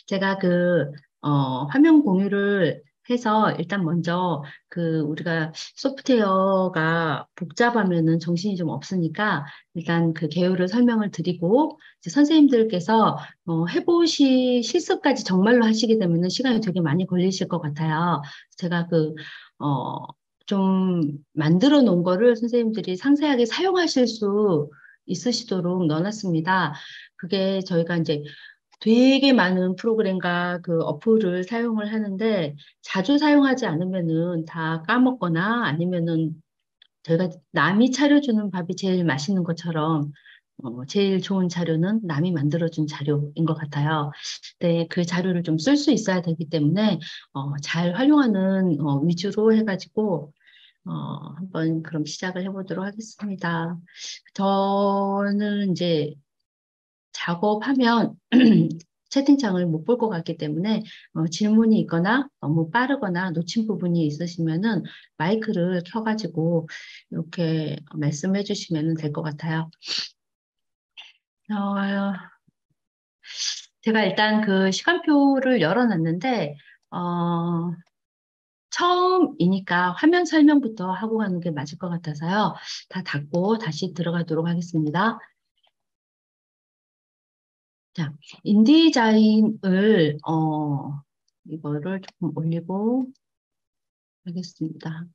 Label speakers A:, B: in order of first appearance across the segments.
A: 제가 화면 공유를 해서 일단 먼저 우리가 소프트웨어가 복잡하면은 정신이 좀 없으니까 일단 그 개요를 설명을 드리고 이제 선생님들께서 실습까지 정말로 하시게 되면은 시간이 되게 많이 걸리실 것 같아요. 제가 어, 좀 만들어 놓은 거를 선생님들이 상세하게 사용하실 수 있으시도록 넣어놨습니다. 그게 저희가 이제 되게 많은 프로그램과 그 어플을 사용을 하는데 자주 사용하지 않으면은 다 까먹거나 아니면은 저희가 남이 차려주는 밥이 제일 맛있는 것처럼 제일 좋은 자료는 남이 만들어준 자료인 것 같아요. 근데 그 자료를 좀 쓸 수 있어야 되기 때문에 잘 활용하는 위주로 해가지고 한번 그럼 시작을 해보도록 하겠습니다. 저는 이제 작업하면 채팅창을 못 볼 것 같기 때문에 질문이 있거나 너무 빠르거나 놓친 부분이 있으시면은 마이크를 켜가지고 이렇게 말씀해 주시면 될 것 같아요. 어, 제가 일단 그 시간표를 열어놨는데 어, 처음이니까 화면 설명부터 하고 가는 게 맞을 것 같아서요. 다 닫고 다시 들어가도록 하겠습니다. 자, 인디자인을 이거를 조금 올리고 하겠습니다.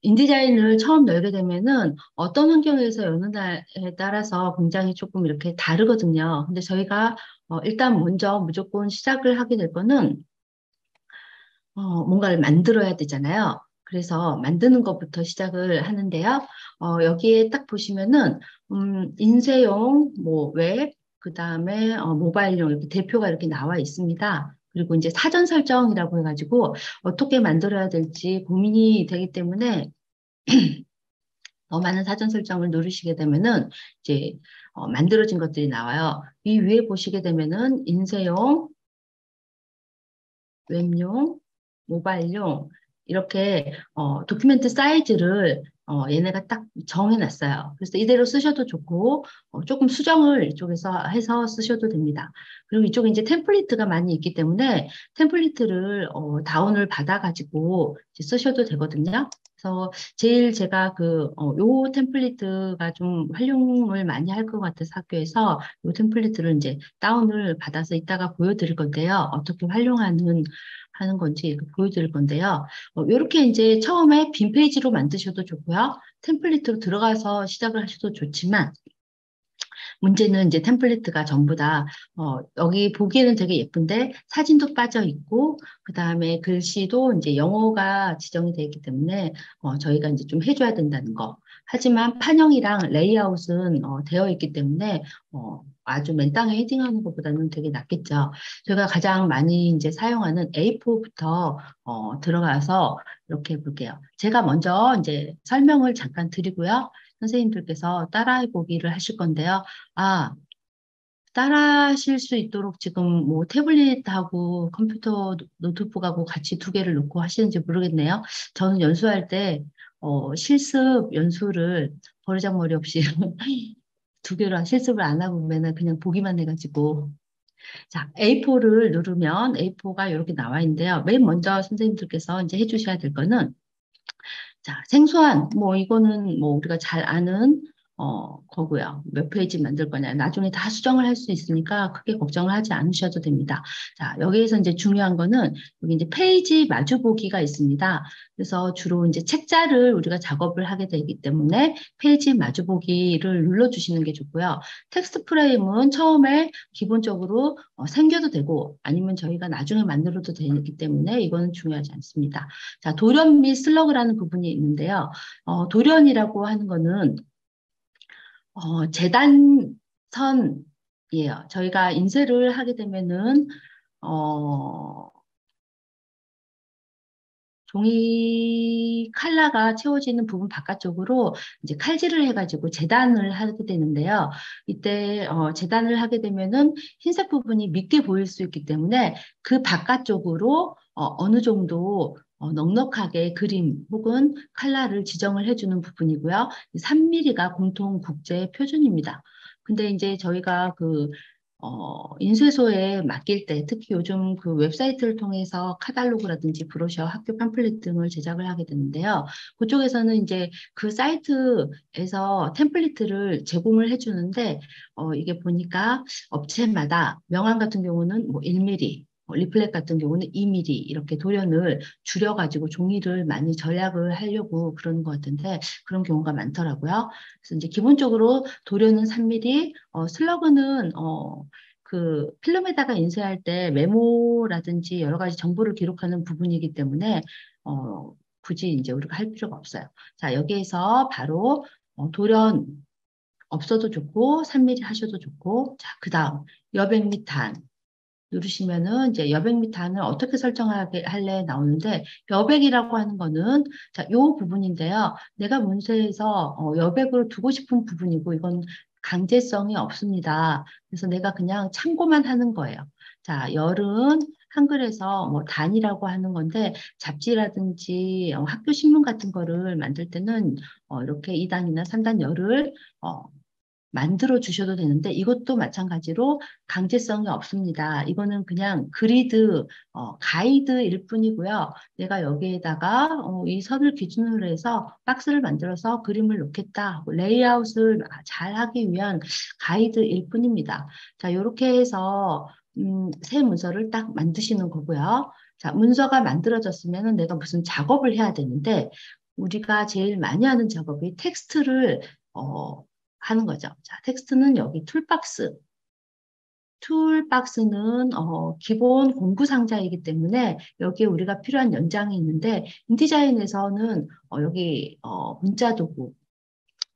A: 인디자인을 처음 열게 되면은 어떤 환경에서 여느냐에 따라서 굉장히 조금 이렇게 다르거든요. 근데 저희가 일단 먼저 무조건 시작을 하게 될 거는 뭔가를 만들어야 되잖아요. 그래서 만드는 것부터 시작을 하는데요. 여기에 딱 보시면은 인쇄용, 뭐 웹, 그 다음에 모바일용 이렇게 대표가 이렇게 나와 있습니다. 그리고 이제 사전 설정이라고 해가지고 어떻게 만들어야 될지 고민이 되기 때문에 더 많은 사전 설정을 누르시게 되면은 이제 만들어진 것들이 나와요. 이 위에 보시게 되면은 인쇄용, 웹용, 모바일용 이렇게 도큐멘트 사이즈를 얘네가 딱 정해놨어요. 그래서 이대로 쓰셔도 좋고 조금 수정을 이쪽에서 해서 쓰셔도 됩니다. 그리고 이쪽에 이제 템플릿가 많이 있기 때문에 템플릿을 다운을 받아가지고 이제 쓰셔도 되거든요. 그래서 제일 제가 요 템플릿가 좀 활용을 많이 할 것 같아서 학교에서 요 템플릿을 이제 다운을 받아서 이따가 보여드릴 건데요. 어떻게 하는 건지 이렇게 보여드릴 건데요. 이렇게 이제 처음에 빈 페이지로 만드셔도 좋고요. 템플릿으로 들어가서 시작을 하셔도 좋지만 문제는 이제 템플릿가 전부 다, 여기 보기에는 되게 예쁜데 사진도 빠져 있고, 그 다음에 글씨도 이제 영어가 지정이 되어 있기 때문에, 저희가 이제 좀 해줘야 된다는 거. 하지만 판형이랑 레이아웃은, 되어 있기 때문에, 아주 맨 땅에 헤딩하는 것보다는 되게 낫겠죠. 저희가 가장 많이 이제 사용하는 A4부터, 들어가서 이렇게 볼게요. 제가 먼저 이제 설명을 잠깐 드리고요. 선생님들께서 따라해 보기를 하실 건데요. 아, 따라하실 수 있도록 지금 뭐 태블릿하고 컴퓨터 노트북하고 같이 두 개를 놓고 하시는지 모르겠네요. 저는 연수할 때 실습 연수를 버르장머리 없이 두 개로 실습을 안 하고 맨날 그냥 보기만 해가지고 자 A4를 누르면 A4가 이렇게 나와 있는데요. 맨 먼저 선생님들께서 이제 해주셔야 될 거는 자, 생소한, 뭐, 이거는 뭐, 우리가 잘 아는, 거고요. 몇 페이지 만들 거냐. 나중에 다 수정을 할 수 있으니까 크게 걱정을 하지 않으셔도 됩니다. 자, 여기에서 이제 중요한 거는, 여기 이제 페이지 마주보기가 있습니다. 그래서 주로 이제 책자를 우리가 작업을 하게 되기 때문에 페이지 마주보기를 눌러주시는 게 좋고요. 텍스트 프레임은 처음에 기본적으로 생겨도 되고, 아니면 저희가 나중에 만들어도 되기 때문에 이거는 중요하지 않습니다. 자, 돌연 및 슬러그라는 부분이 있는데요. 돌연이라고 하는 거는 재단선이에요. 저희가 인쇄를 하게 되면은 어, 종이 칼라가 채워지는 부분 바깥쪽으로 이제 칼질을 해가지고 재단을 하게 되는데요. 이때 재단을 하게 되면은 흰색 부분이 밉게 보일 수 있기 때문에 그 바깥쪽으로 어느 정도 넉넉하게 그림 혹은 컬러를 지정을 해주는 부분이고요. 3mm가 공통 국제 표준입니다. 근데 이제 저희가 인쇄소에 맡길 때, 특히 요즘 그 웹사이트를 통해서 카탈로그라든지 브로셔, 학교 팜플렛 등을 제작을 하게 되는데요. 그쪽에서는 이제 그 사이트에서 템플릿을 제공을 해주는데, 이게 보니까 업체마다 명함 같은 경우는 뭐 1mm, 리플렛 같은 경우는 2mm 이렇게 돌연을 줄여가지고 종이를 많이 절약을 하려고 그러는 것 같은데 그런 경우가 많더라고요. 그래서 이제 기본적으로 도료는 3mm, 슬러그는 그 필름에다가 인쇄할 때 메모라든지 여러 가지 정보를 기록하는 부분이기 때문에 굳이 이제 우리가 할 필요가 없어요. 자, 여기에서 바로 돌연 없어도 좋고 3mm 하셔도 좋고 자, 그다음 여백 밑단 누르시면은 이제 여백 밑단을 어떻게 설정하게 할래 나오는데 여백이라고 하는 거는 자, 요 부분인데요. 내가 문서에서 여백으로 두고 싶은 부분이고 이건 강제성이 없습니다. 그래서 내가 그냥 참고만 하는 거예요. 자, 열은 한글에서 뭐 단이라고 하는 건데 잡지라든지 학교 신문 같은 거를 만들 때는 이렇게 2단이나 3단 열을 만들어 주셔도 되는데 이것도 마찬가지로 강제성이 없습니다. 이거는 그냥 그리드, 가이드일 뿐이고요. 내가 여기에다가 이 선을 기준으로 해서 박스를 만들어서 그림을 놓겠다. 레이아웃을 잘 하기 위한 가이드일 뿐입니다. 자, 이렇게 해서 새 문서를 딱 만드시는 거고요. 자, 문서가 만들어졌으면 내가 무슨 작업을 해야 되는데 우리가 제일 많이 하는 작업이 텍스트를 하는 거죠. 자, 텍스트는 여기 툴박스. 툴박스는 기본 공구 상자이기 때문에 여기에 우리가 필요한 연장이 있는데 인디자인에서는 여기 문자 도구,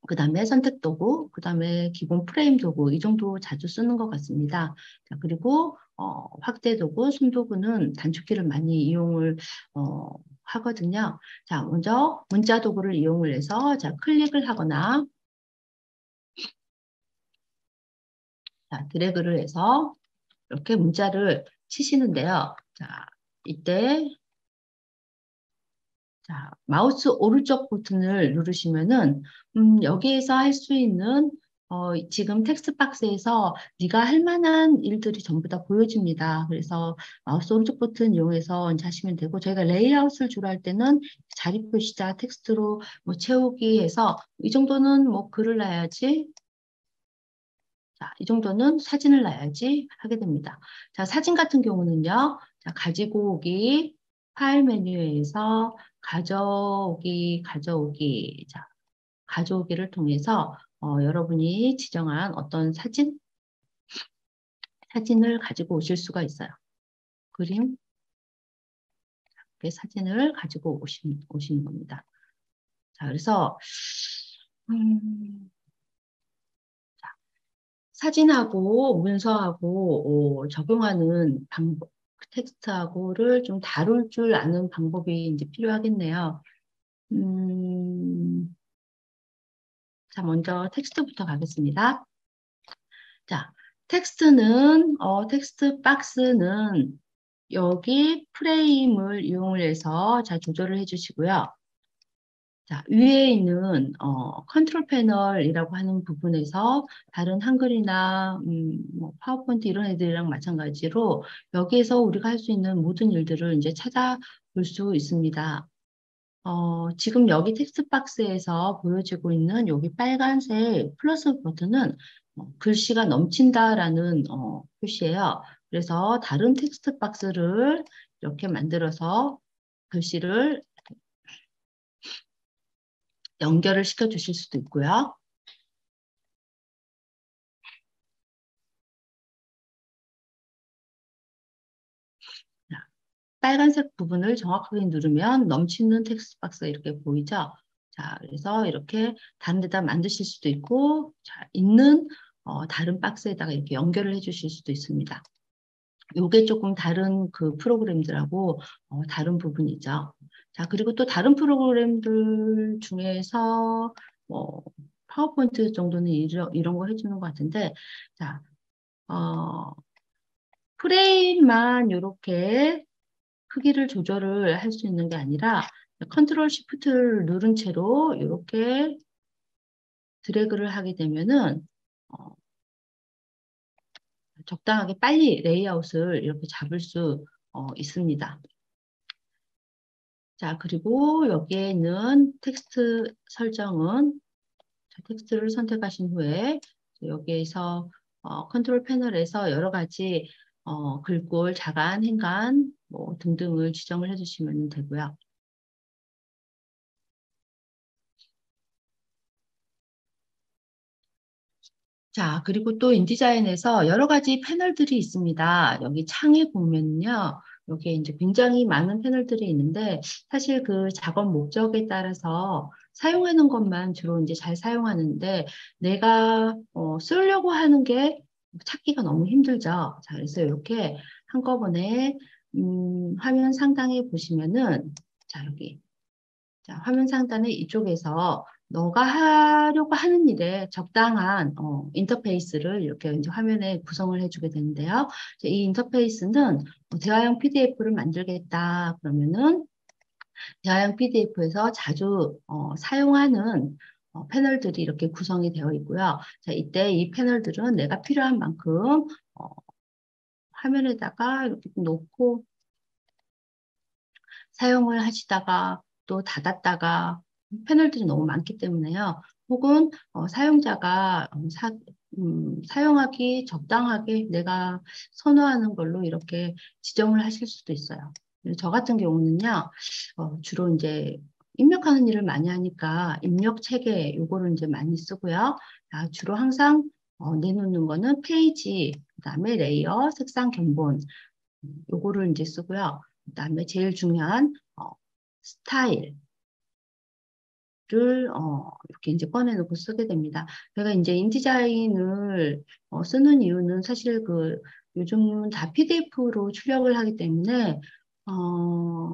A: 그 다음에 선택 도구, 그 다음에 기본 프레임 도구 이 정도 자주 쓰는 것 같습니다. 자, 그리고 확대 도구, 숨 도구는 단축키를 많이 이용을 하거든요. 자, 먼저 문자 도구를 이용을 해서 자, 클릭을 하거나 자, 드래그를 해서 이렇게 문자를 치시는데요. 자, 이때 자, 마우스 오른쪽 버튼을 누르시면은 여기에서 할 수 있는 지금 텍스트 박스에서 네가 할 만한 일들이 전부 다 보여집니다. 그래서 마우스 오른쪽 버튼 이용해서 이제 하시면 되고 저희가 레이아웃을 주로 할 때는 자리 표시자 텍스트로 뭐 채우기 해서 이 정도는 뭐 글을 놔야지 자, 이 정도는 사진을 놔야지 하게 됩니다. 자, 사진 같은 경우는요. 자, 가지고 오기, 파일 메뉴에서 가져오기. 자, 가져오기를 통해서 여러분이 지정한 어떤 사진을 가지고 오실 수가 있어요. 그림, 사진을 가지고 오시는 겁니다. 자, 그래서 음, 사진하고 문서하고 적용하는 방법, 텍스트하고를 좀 다룰 줄 아는 방법이 이제 필요하겠네요. 음, 자, 먼저 텍스트부터 가겠습니다. 자, 텍스트 박스는 여기 프레임을 이용을 해서 잘 조절을 해주시고요. 자, 위에 있는 컨트롤 패널이라고 하는 부분에서 다른 한글이나 뭐 파워포인트 이런 애들이랑 마찬가지로 여기에서 우리가 할 수 있는 모든 일들을 이제 찾아볼 수 있습니다. 지금 여기 텍스트 박스에서 보여지고 있는 여기 빨간색 플러스 버튼은 글씨가 넘친다라는 표시예요. 그래서 다른 텍스트 박스를 이렇게 만들어서 글씨를 연결을 시켜 주실 수도 있고요. 자, 빨간색 부분을 정확하게 누르면 넘치는 텍스트 박스가 이렇게 보이죠? 자, 그래서 이렇게 다른 데다 만드실 수도 있고, 자, 있는 다른 박스에다가 이렇게 연결을 해 주실 수도 있습니다. 요게 조금 다른 그 프로그램들하고 다른 부분이죠. 자, 그리고 또 다른 프로그램들 중에서 뭐 파워포인트 정도는 이런 거 해주는 것 같은데, 자, 프레임만 이렇게 크기를 조절을 할 수 있는 게 아니라 컨트롤 시프트를 누른 채로 이렇게 드래그를 하게 되면은 적당하게 빨리 레이아웃을 이렇게 잡을 수 있습니다. 자, 그리고 여기에 있는 텍스트 설정은 텍스트를 선택하신 후에 여기에서 컨트롤 패널에서 여러 가지 글꼴, 자간, 행간 뭐 등등을 지정을 해주시면 되고요. 자, 그리고 또 인디자인에서 여러 가지 패널들이 있습니다. 여기 창에 보면요. 여기에 이제 굉장히 많은 패널들이 있는데 사실 그 작업 목적에 따라서 사용하는 것만 주로 이제 잘 사용하는데 내가 쓰려고 하는 게 찾기가 너무 힘들죠. 자, 그래서 이렇게 한꺼번에 화면 상단에 보시면은 자, 여기 자, 화면 상단에 이쪽에서 너가 하려고 하는 일에 적당한 인터페이스를 이렇게 이제 화면에 구성을 해주게 되는데요. 이 인터페이스는 대화형 PDF를 만들겠다 그러면은 대화형 PDF에서 자주 사용하는 패널들이 이렇게 구성이 되어 있고요. 자, 이때 이 패널들은 내가 필요한 만큼 화면에다가 이렇게 놓고 사용을 하시다가 또 닫았다가 패널들이 너무 많기 때문에요. 혹은 사용자가 사용하기 적당하게 내가 선호하는 걸로 이렇게 지정을 하실 수도 있어요. 저 같은 경우는요, 주로 이제 입력하는 일을 많이 하니까 입력 체계 요거를 이제 많이 쓰고요. 주로 항상 내놓는 거는 페이지, 그다음에 레이어, 색상 견본 요거를 이제 쓰고요. 그다음에 제일 중요한 스타일을 이렇게 이제 꺼내놓고 쓰게 됩니다. 제가 이제 인디자인을 쓰는 이유는 사실 그 요즘은 다 PDF로 출력을 하기 때문에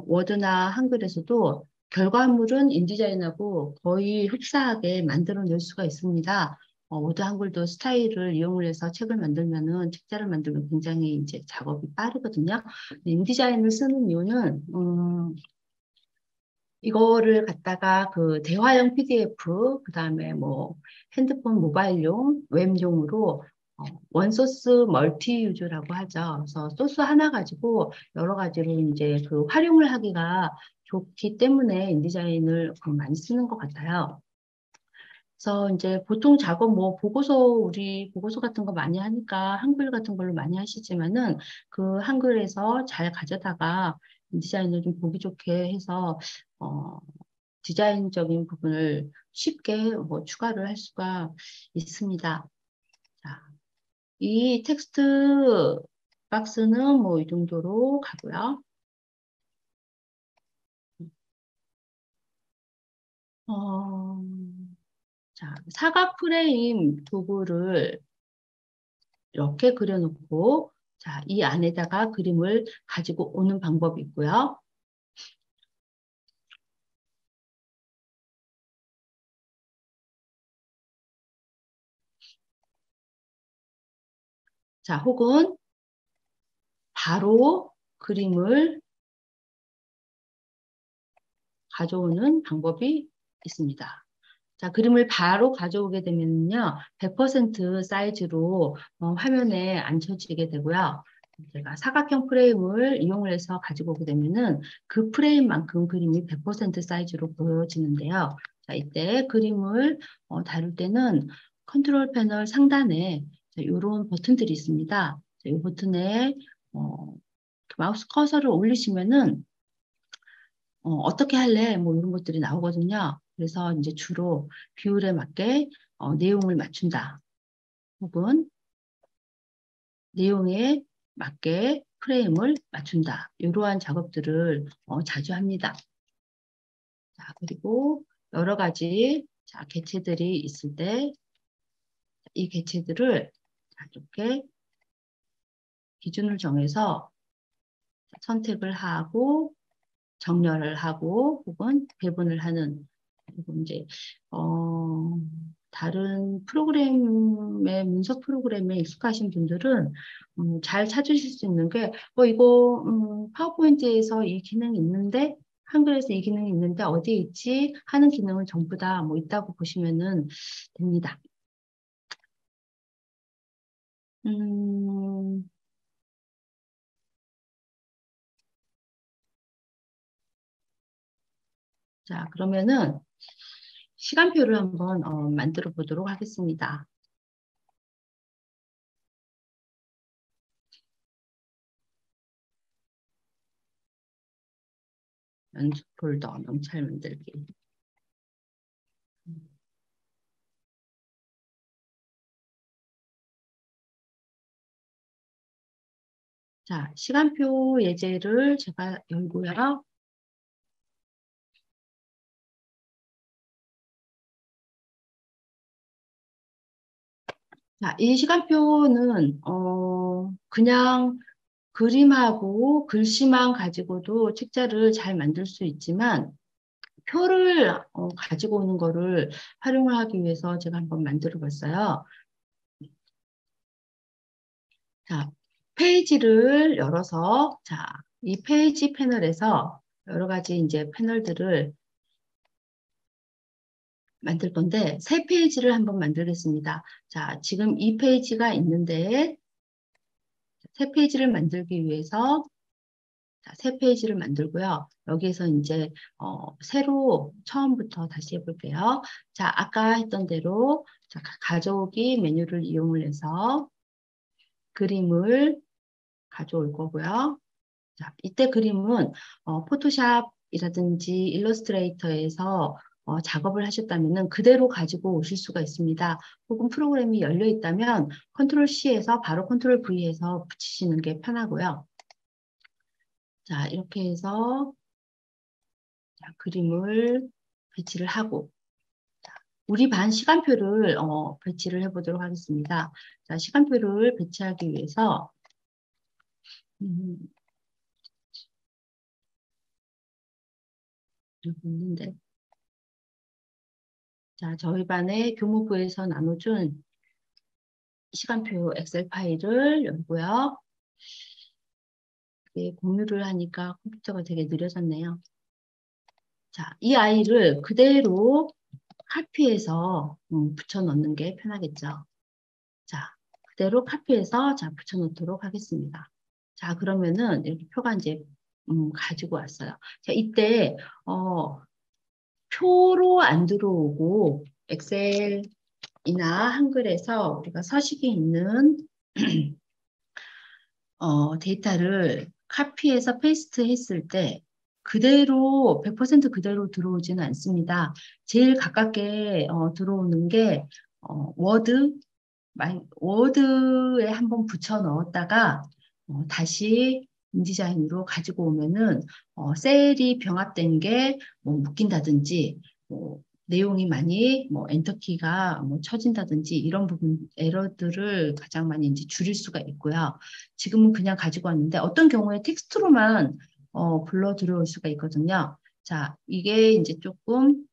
A: 워드나 한글에서도 결과물은 인디자인하고 거의 흡사하게 만들어낼 수가 있습니다. 워드 한글도 스타일을 이용을 해서 책을 만들면은 책자를 만들면 굉장히 이제 작업이 빠르거든요. 인디자인을 쓰는 이유는 이거를 갖다가 그 대화형 PDF, 그 다음에 뭐 핸드폰 모바일용, 웹용으로 원소스 멀티 유즈라고 하죠. 그래서 소스 하나 가지고 여러 가지로 이제 그 활용을 하기가 좋기 때문에 인디자인을 많이 쓰는 것 같아요. 그래서 이제 보통 작업 뭐 우리 보고서 같은 거 많이 하니까 한글 같은 걸로 많이 하시지만은 그 한글에서 잘 가져다가 디자인을 좀 보기 좋게 해서 어, 디자인적인 부분을 쉽게 뭐 추가를 할 수가 있습니다. 자, 이 텍스트 박스는 뭐 이 정도로 가고요. 어, 자, 사각 프레임 도구를 이렇게 그려놓고 자, 이 안에다가 그림을 가지고 오는 방법이 있고요. 자, 혹은 바로 그림을 가져오는 방법이 있습니다. 자, 그림을 바로 가져오게 되면요, 100% 사이즈로 화면에 앉혀지게 되고요. 제가 사각형 프레임을 이용을 해서 가지고 오게 되면은 그 프레임만큼 그림이 100% 사이즈로 보여지는데요. 자, 이때 그림을 다룰 때는 컨트롤 패널 상단에 이런 버튼들이 있습니다. 자, 이 버튼에 마우스 커서를 올리시면은 어떻게 할래? 뭐 이런 것들이 나오거든요. 그래서 이제 주로 비율에 맞게 내용을 맞춘다. 혹은 내용에 맞게 프레임을 맞춘다. 이러한 작업들을 자주 합니다. 자, 그리고 여러 가지 개체들이 있을 때 이 개체들을 이렇게 기준을 정해서 선택을 하고 정렬을 하고 혹은 배분을 하는 그리고 이제 다른 프로그램의 문서 프로그램에 익숙하신 분들은 잘 찾으실 수 있는 게 이거 파워포인트에서 이 기능이 있는데 한글에서 이 기능이 있는데 어디에 있지 하는 기능은 전부 다 뭐 있다고 보시면은 됩니다. 음, 자, 그러면은 시간표를 한번 만들어 보도록 하겠습니다. 연습 폴더 명찰 만들기. 자, 시간표 예제를 제가 열고요. 자, 이 시간표는 그냥 그림하고 글씨만 가지고도 책자를 잘 만들 수 있지만 표를 가지고 오는 거를 활용을 하기 위해서 제가 한번 만들어 봤어요. 자, 페이지를 열어서 자, 이 페이지 패널에서 여러 가지 이제 패널들을 만들 건데 세 페이지를 한번 만들겠습니다. 자, 지금 이 페이지가 있는데 세 페이지를 만들기 위해서 자, 세 페이지를 만들고요. 여기에서 이제 새로 처음부터 다시 해볼게요. 자, 아까 했던 대로 자, 가져오기 메뉴를 이용을 해서 그림을 가져올 거고요. 자, 이때 그림은 포토샵이라든지 일러스트레이터에서 작업을 하셨다면 그대로 가지고 오실 수가 있습니다. 혹은 프로그램이 열려 있다면 컨트롤 C에서 바로 컨트롤 V에서 붙이시는 게 편하고요. 자, 이렇게 해서 자, 그림을 배치를 하고 우리 반 시간표를 배치를 해보도록 하겠습니다. 자, 시간표를 배치하기 위해서 음, 여기 있는데 자, 저희 반의 교무부에서 나눠준 시간표 엑셀 파일을 열고요. 공유를 하니까 컴퓨터가 되게 느려졌네요. 자, 이 아이를 그대로 카피해서 붙여 넣는 게 편하겠죠. 자, 그대로 카피해서 자, 붙여 놓도록 하겠습니다. 자, 그러면은 이렇게 표가 이제 가지고 왔어요. 자, 이때 표로 안 들어오고 엑셀이나 한글에서 우리가 서식이 있는 데이터를 카피해서 페이스트 했을 때 그대로 100% 그대로 들어오지는 않습니다. 제일 가깝게 들어오는 게 워드, 워드에 한번 붙여 넣었다가 다시 인디자인으로 가지고 오면은 셀이 병합된 게 뭐 묶인다든지 뭐 내용이 많이 뭐 엔터키가 뭐 쳐진다든지 이런 부분 에러들을 가장 많이 이제 줄일 수가 있고요. 지금은 그냥 가지고 왔는데 어떤 경우에 텍스트로만 불러 들어올 수가 있거든요. 자, 이게 이제 조금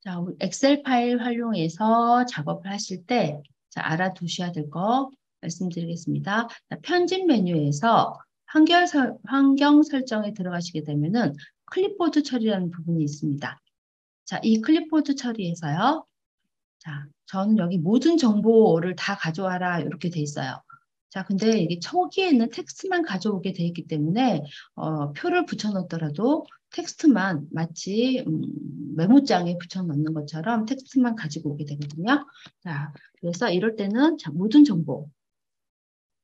A: 자, 우리 엑셀 파일 활용해서 작업을 하실 때 자, 알아두셔야 될 거 말씀드리겠습니다. 자, 편집 메뉴에서 환경 설정에 들어가시게 되면은 클립보드 처리라는 부분이 있습니다. 자, 이 클립보드 처리에서요. 자, 저는 여기 모든 정보를 다 가져와라 이렇게 돼 있어요. 자, 근데 이게 초기에는 텍스트만 가져오게 돼 있기 때문에 표를 붙여넣더라도 텍스트만 마치 메모장에 붙여넣는 것처럼 텍스트만 가지고 오게 되거든요. 자, 그래서 이럴 때는 자, 모든 정보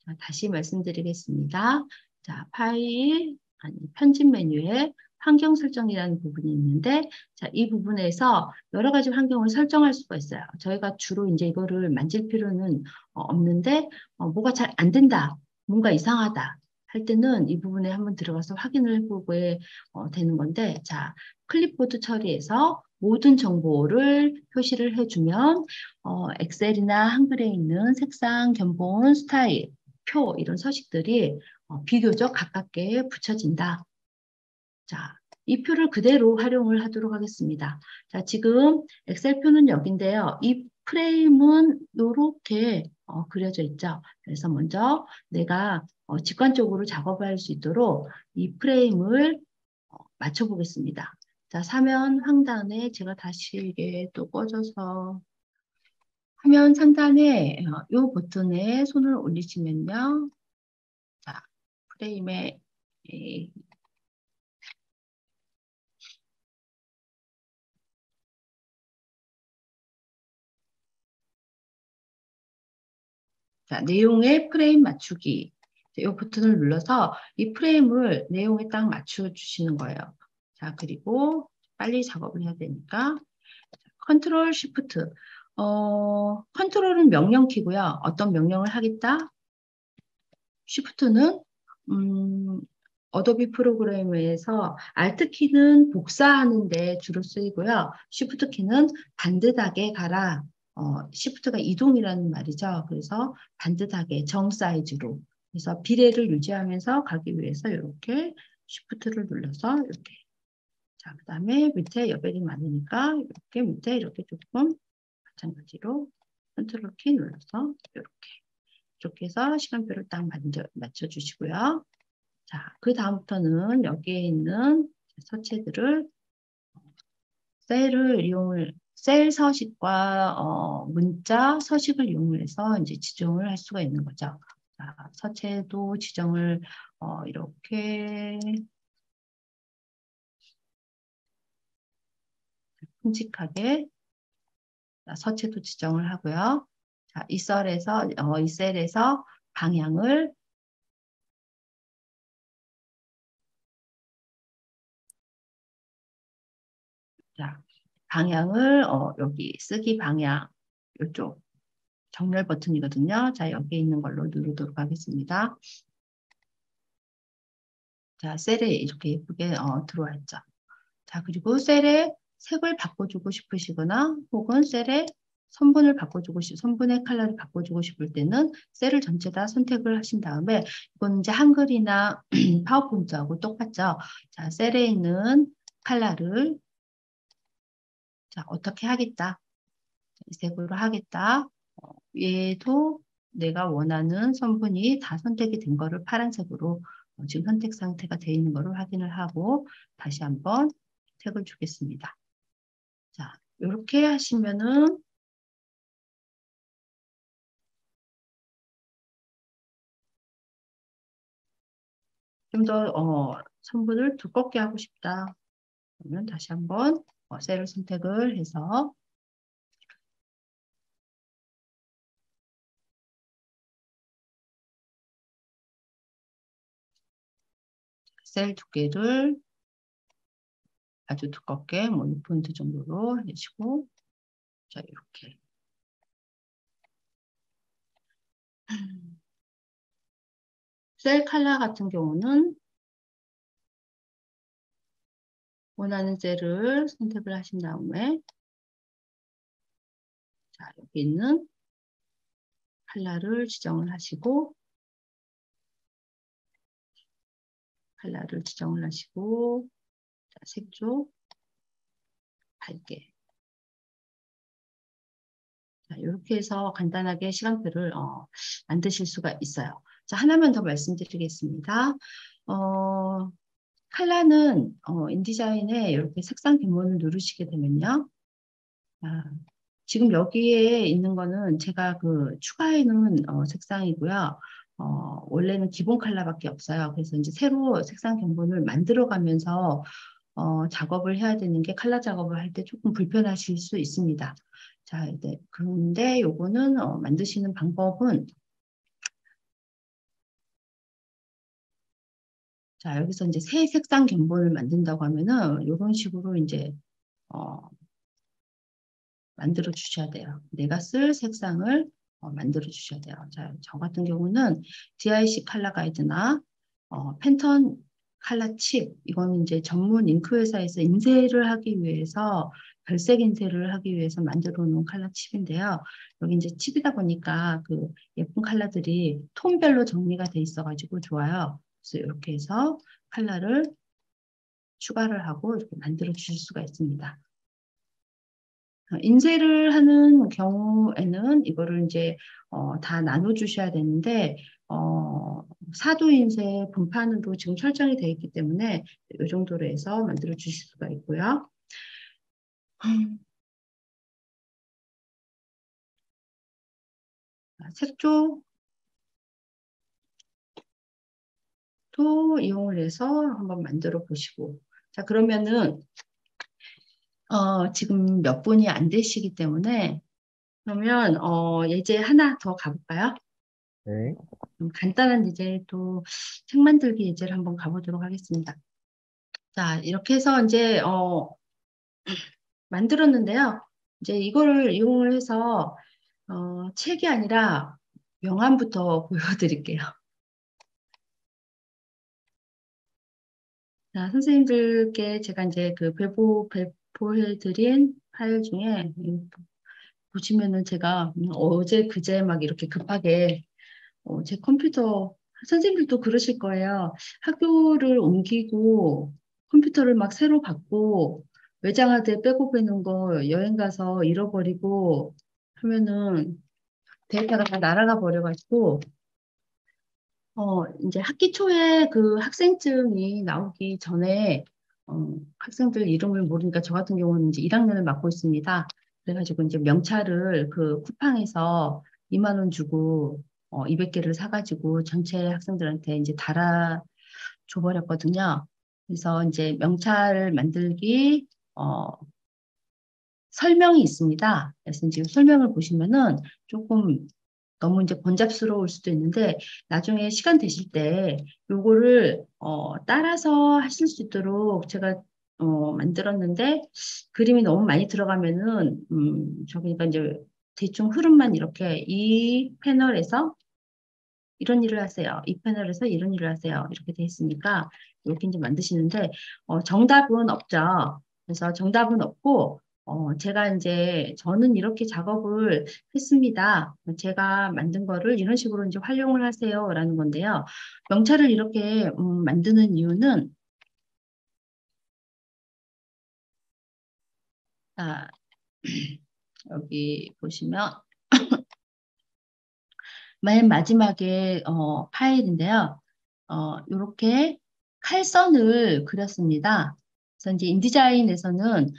A: 자, 다시 말씀드리겠습니다. 자, 파일, 아니, 편집 메뉴에 환경 설정이라는 부분이 있는데, 자, 이 부분에서 여러 가지 환경을 설정할 수가 있어요. 저희가 주로 이제 이거를 만질 필요는 없는데, 뭐가 잘 안 된다, 뭔가 이상하다 할 때는 이 부분에 한번 들어가서 확인을 해보게 되는 건데, 자, 클립보드 처리에서 모든 정보를 표시를 해주면, 엑셀이나 한글에 있는 색상, 견본, 스타일, 표 이런 서식들이 비교적 가깝게 붙여진다. 자, 이 표를 그대로 활용을 하도록 하겠습니다. 자, 지금 엑셀표는 여기인데요. 이 프레임은 이렇게 그려져 있죠. 그래서 먼저 내가 직관적으로 작업을 할 수 있도록 이 프레임을 맞춰보겠습니다. 자, 화면 상단에 제가 다시 이게 또 꺼져서 화면 상단에 이 버튼에 손을 올리시면요. 자, 프레임에 자, 내용의 프레임 맞추기. 이 버튼을 눌러서 이 프레임을 내용에 딱 맞춰 주시는 거예요. 자, 그리고 빨리 작업을 해야 되니까 컨트롤 쉬프트. 컨트롤은 명령키고요. 어떤 명령을 하겠다? 쉬프트는 어도비 프로그램에서 Alt 키는 복사하는 데 주로 쓰이고요. Shift 키는 반듯하게 가라. Shift가 이동이라는 말이죠. 그래서 반듯하게 정 사이즈로. 그래서 비례를 유지하면서 가기 위해서 이렇게 Shift를 눌러서 이렇게. 자, 그 다음에 밑에 여백이 많으니까 이렇게 밑에 이렇게 조금 마찬가지로 컨트롤 키 눌러서 이렇게 해서 시간표를 딱 맞춰주시고요. 자, 그 다음부터는 여기에 있는 서체들을 셀 서식과 문자 서식을 이용해서 이제 지정을 할 수가 있는 거죠. 자, 서체도 지정을 이렇게 큼직하게 서체도 지정을 하고요. 자, 이 셀에서 방향을 자, 방향을 여기 쓰기 방향 이쪽 정렬 버튼이거든요. 자, 여기 있는 걸로 누르도록 하겠습니다. 자, 셀에 이렇게 예쁘게 들어와 있죠. 자, 그리고 셀의 색을 바꿔주고 싶으시거나 혹은 셀의 선분의 컬러를 바꿔주고 싶을 때는 셀을 전체 다 선택을 하신 다음에 이건 이제 한글이나 파워포인트하고 똑같죠. 자, 셀에 있는 컬러를 자, 어떻게 하겠다. 이 색으로 하겠다. 얘도 내가 원하는 성분이 다 선택이 된 거를 파란색으로 지금 선택 상태가 되어 있는 거를 확인을 하고 다시 한번 택을 주겠습니다. 자, 이렇게 하시면은 좀 더 성분을 두껍게 하고 싶다. 그러면 다시 한번 셀을 선택을 해서 셀 두께를 아주 두껍게 뭐 6포인트 정도로 해주시고 자, 이렇게 셀 컬러 같은 경우는 원하는 셀을 선택을 하신 다음에 자, 여기 있는 컬러를 지정을 하시고 자, 색조 밝게 자, 이렇게 해서 간단하게 시간표를 만드실 수가 있어요. 자, 하나만 더 말씀드리겠습니다. 컬러는 인디자인에 이렇게 색상 기본을 누르시게 되면요. 아, 지금 여기에 있는 거는 제가 그 추가해 놓은 색상이고요. 원래는 기본 컬러밖에 없어요. 그래서 이제 새로 색상 견본을 만들어 가면서 작업을 해야 되는 게 컬러 작업을 할 때 조금 불편하실 수 있습니다. 자, 이제 그런데 요거는 만드시는 방법은 자, 여기서 이제 새 색상 견본을 만든다고 하면은 이런 식으로 이제 어, 만들어 주셔야 돼요. 내가 쓸 색상을 만들어 주셔야 돼요. 자, 저 같은 경우는 DIC 컬러 가이드나 팬턴 컬러 칩 이거는 이제 전문 잉크 회사에서 인쇄를 하기 위해서 별색 인쇄를 하기 위해서 만들어 놓은 컬러 칩인데요. 여기 이제 칩이다 보니까 그 예쁜 컬러들이 톤별로 정리가 돼 있어 가지고 좋아요. 그래서 이렇게 해서 컬러를 추가를 하고 이렇게 만들어 주실 수가 있습니다. 인쇄를 하는 경우에는 이거를 이제 다 나눠 주셔야 되는데 사도 인쇄 분판으로 지금 설정이 되어 있기 때문에 이 정도로 해서 만들어 주실 수가 있고요. 색조도 이용을 해서 한번 만들어 보시고, 자 그러면은 지금 몇 분이 안 되시기 때문에 그러면 예제 하나 더 가볼까요?
B: 네.
A: 간단한 이제 또 책 만들기 예제를 한번 가보도록 하겠습니다. 자, 이렇게 해서 이제 만들었는데요. 이제 이거를 이용을 해서 책이 아니라 명함부터 보여드릴게요. 자, 선생님들께 제가 이제 그 배포해드린 파일 중에 보시면은 제가 어제 그제 막 이렇게 급하게 제 컴퓨터 선생님들도 그러실 거예요. 학교를 옮기고 컴퓨터를 막 새로 받고 외장하드에 백업해 놓은 거 여행 가서 잃어버리고 하면은 데이터가 다 날아가 버려가지고 이제 학기 초에 그 학생증이 나오기 전에 학생들 이름을 모르니까 저 같은 경우는 이제 1학년을 맡고 있습니다. 그래가지고 이제 명찰을 그 쿠팡에서 2만 원 주고 200개를 사가지고 전체 학생들한테 이제 달아 줘버렸거든요. 그래서 이제 명찰 만들기 설명이 있습니다. 그래서 지금 설명을 보시면은 조금 너무 이제 번잡스러울 수도 있는데 나중에 시간 되실 때 요거를 따라서 하실 수 있도록 제가 만들었는데 그림이 너무 많이 들어가면은 저기가 이제 대충 흐름만 이렇게 이 패널에서 이런 일을 하세요. 이 패널에서 이런 일을 하세요. 이렇게 돼 있으니까 이렇게 이제 만드시는데 정답은 없죠. 그래서 정답은 없고 제가 이제 저는 이렇게 작업을 했습니다. 제가 만든 거를 이런 식으로 이제 활용을 하세요라는 건데요. 명찰을 이렇게 만드는 이유는 아, 여기 보시면 맨 마지막에 파일인데요. 이렇게 칼선을 그렸습니다. 그래서 이제 인디자인에서는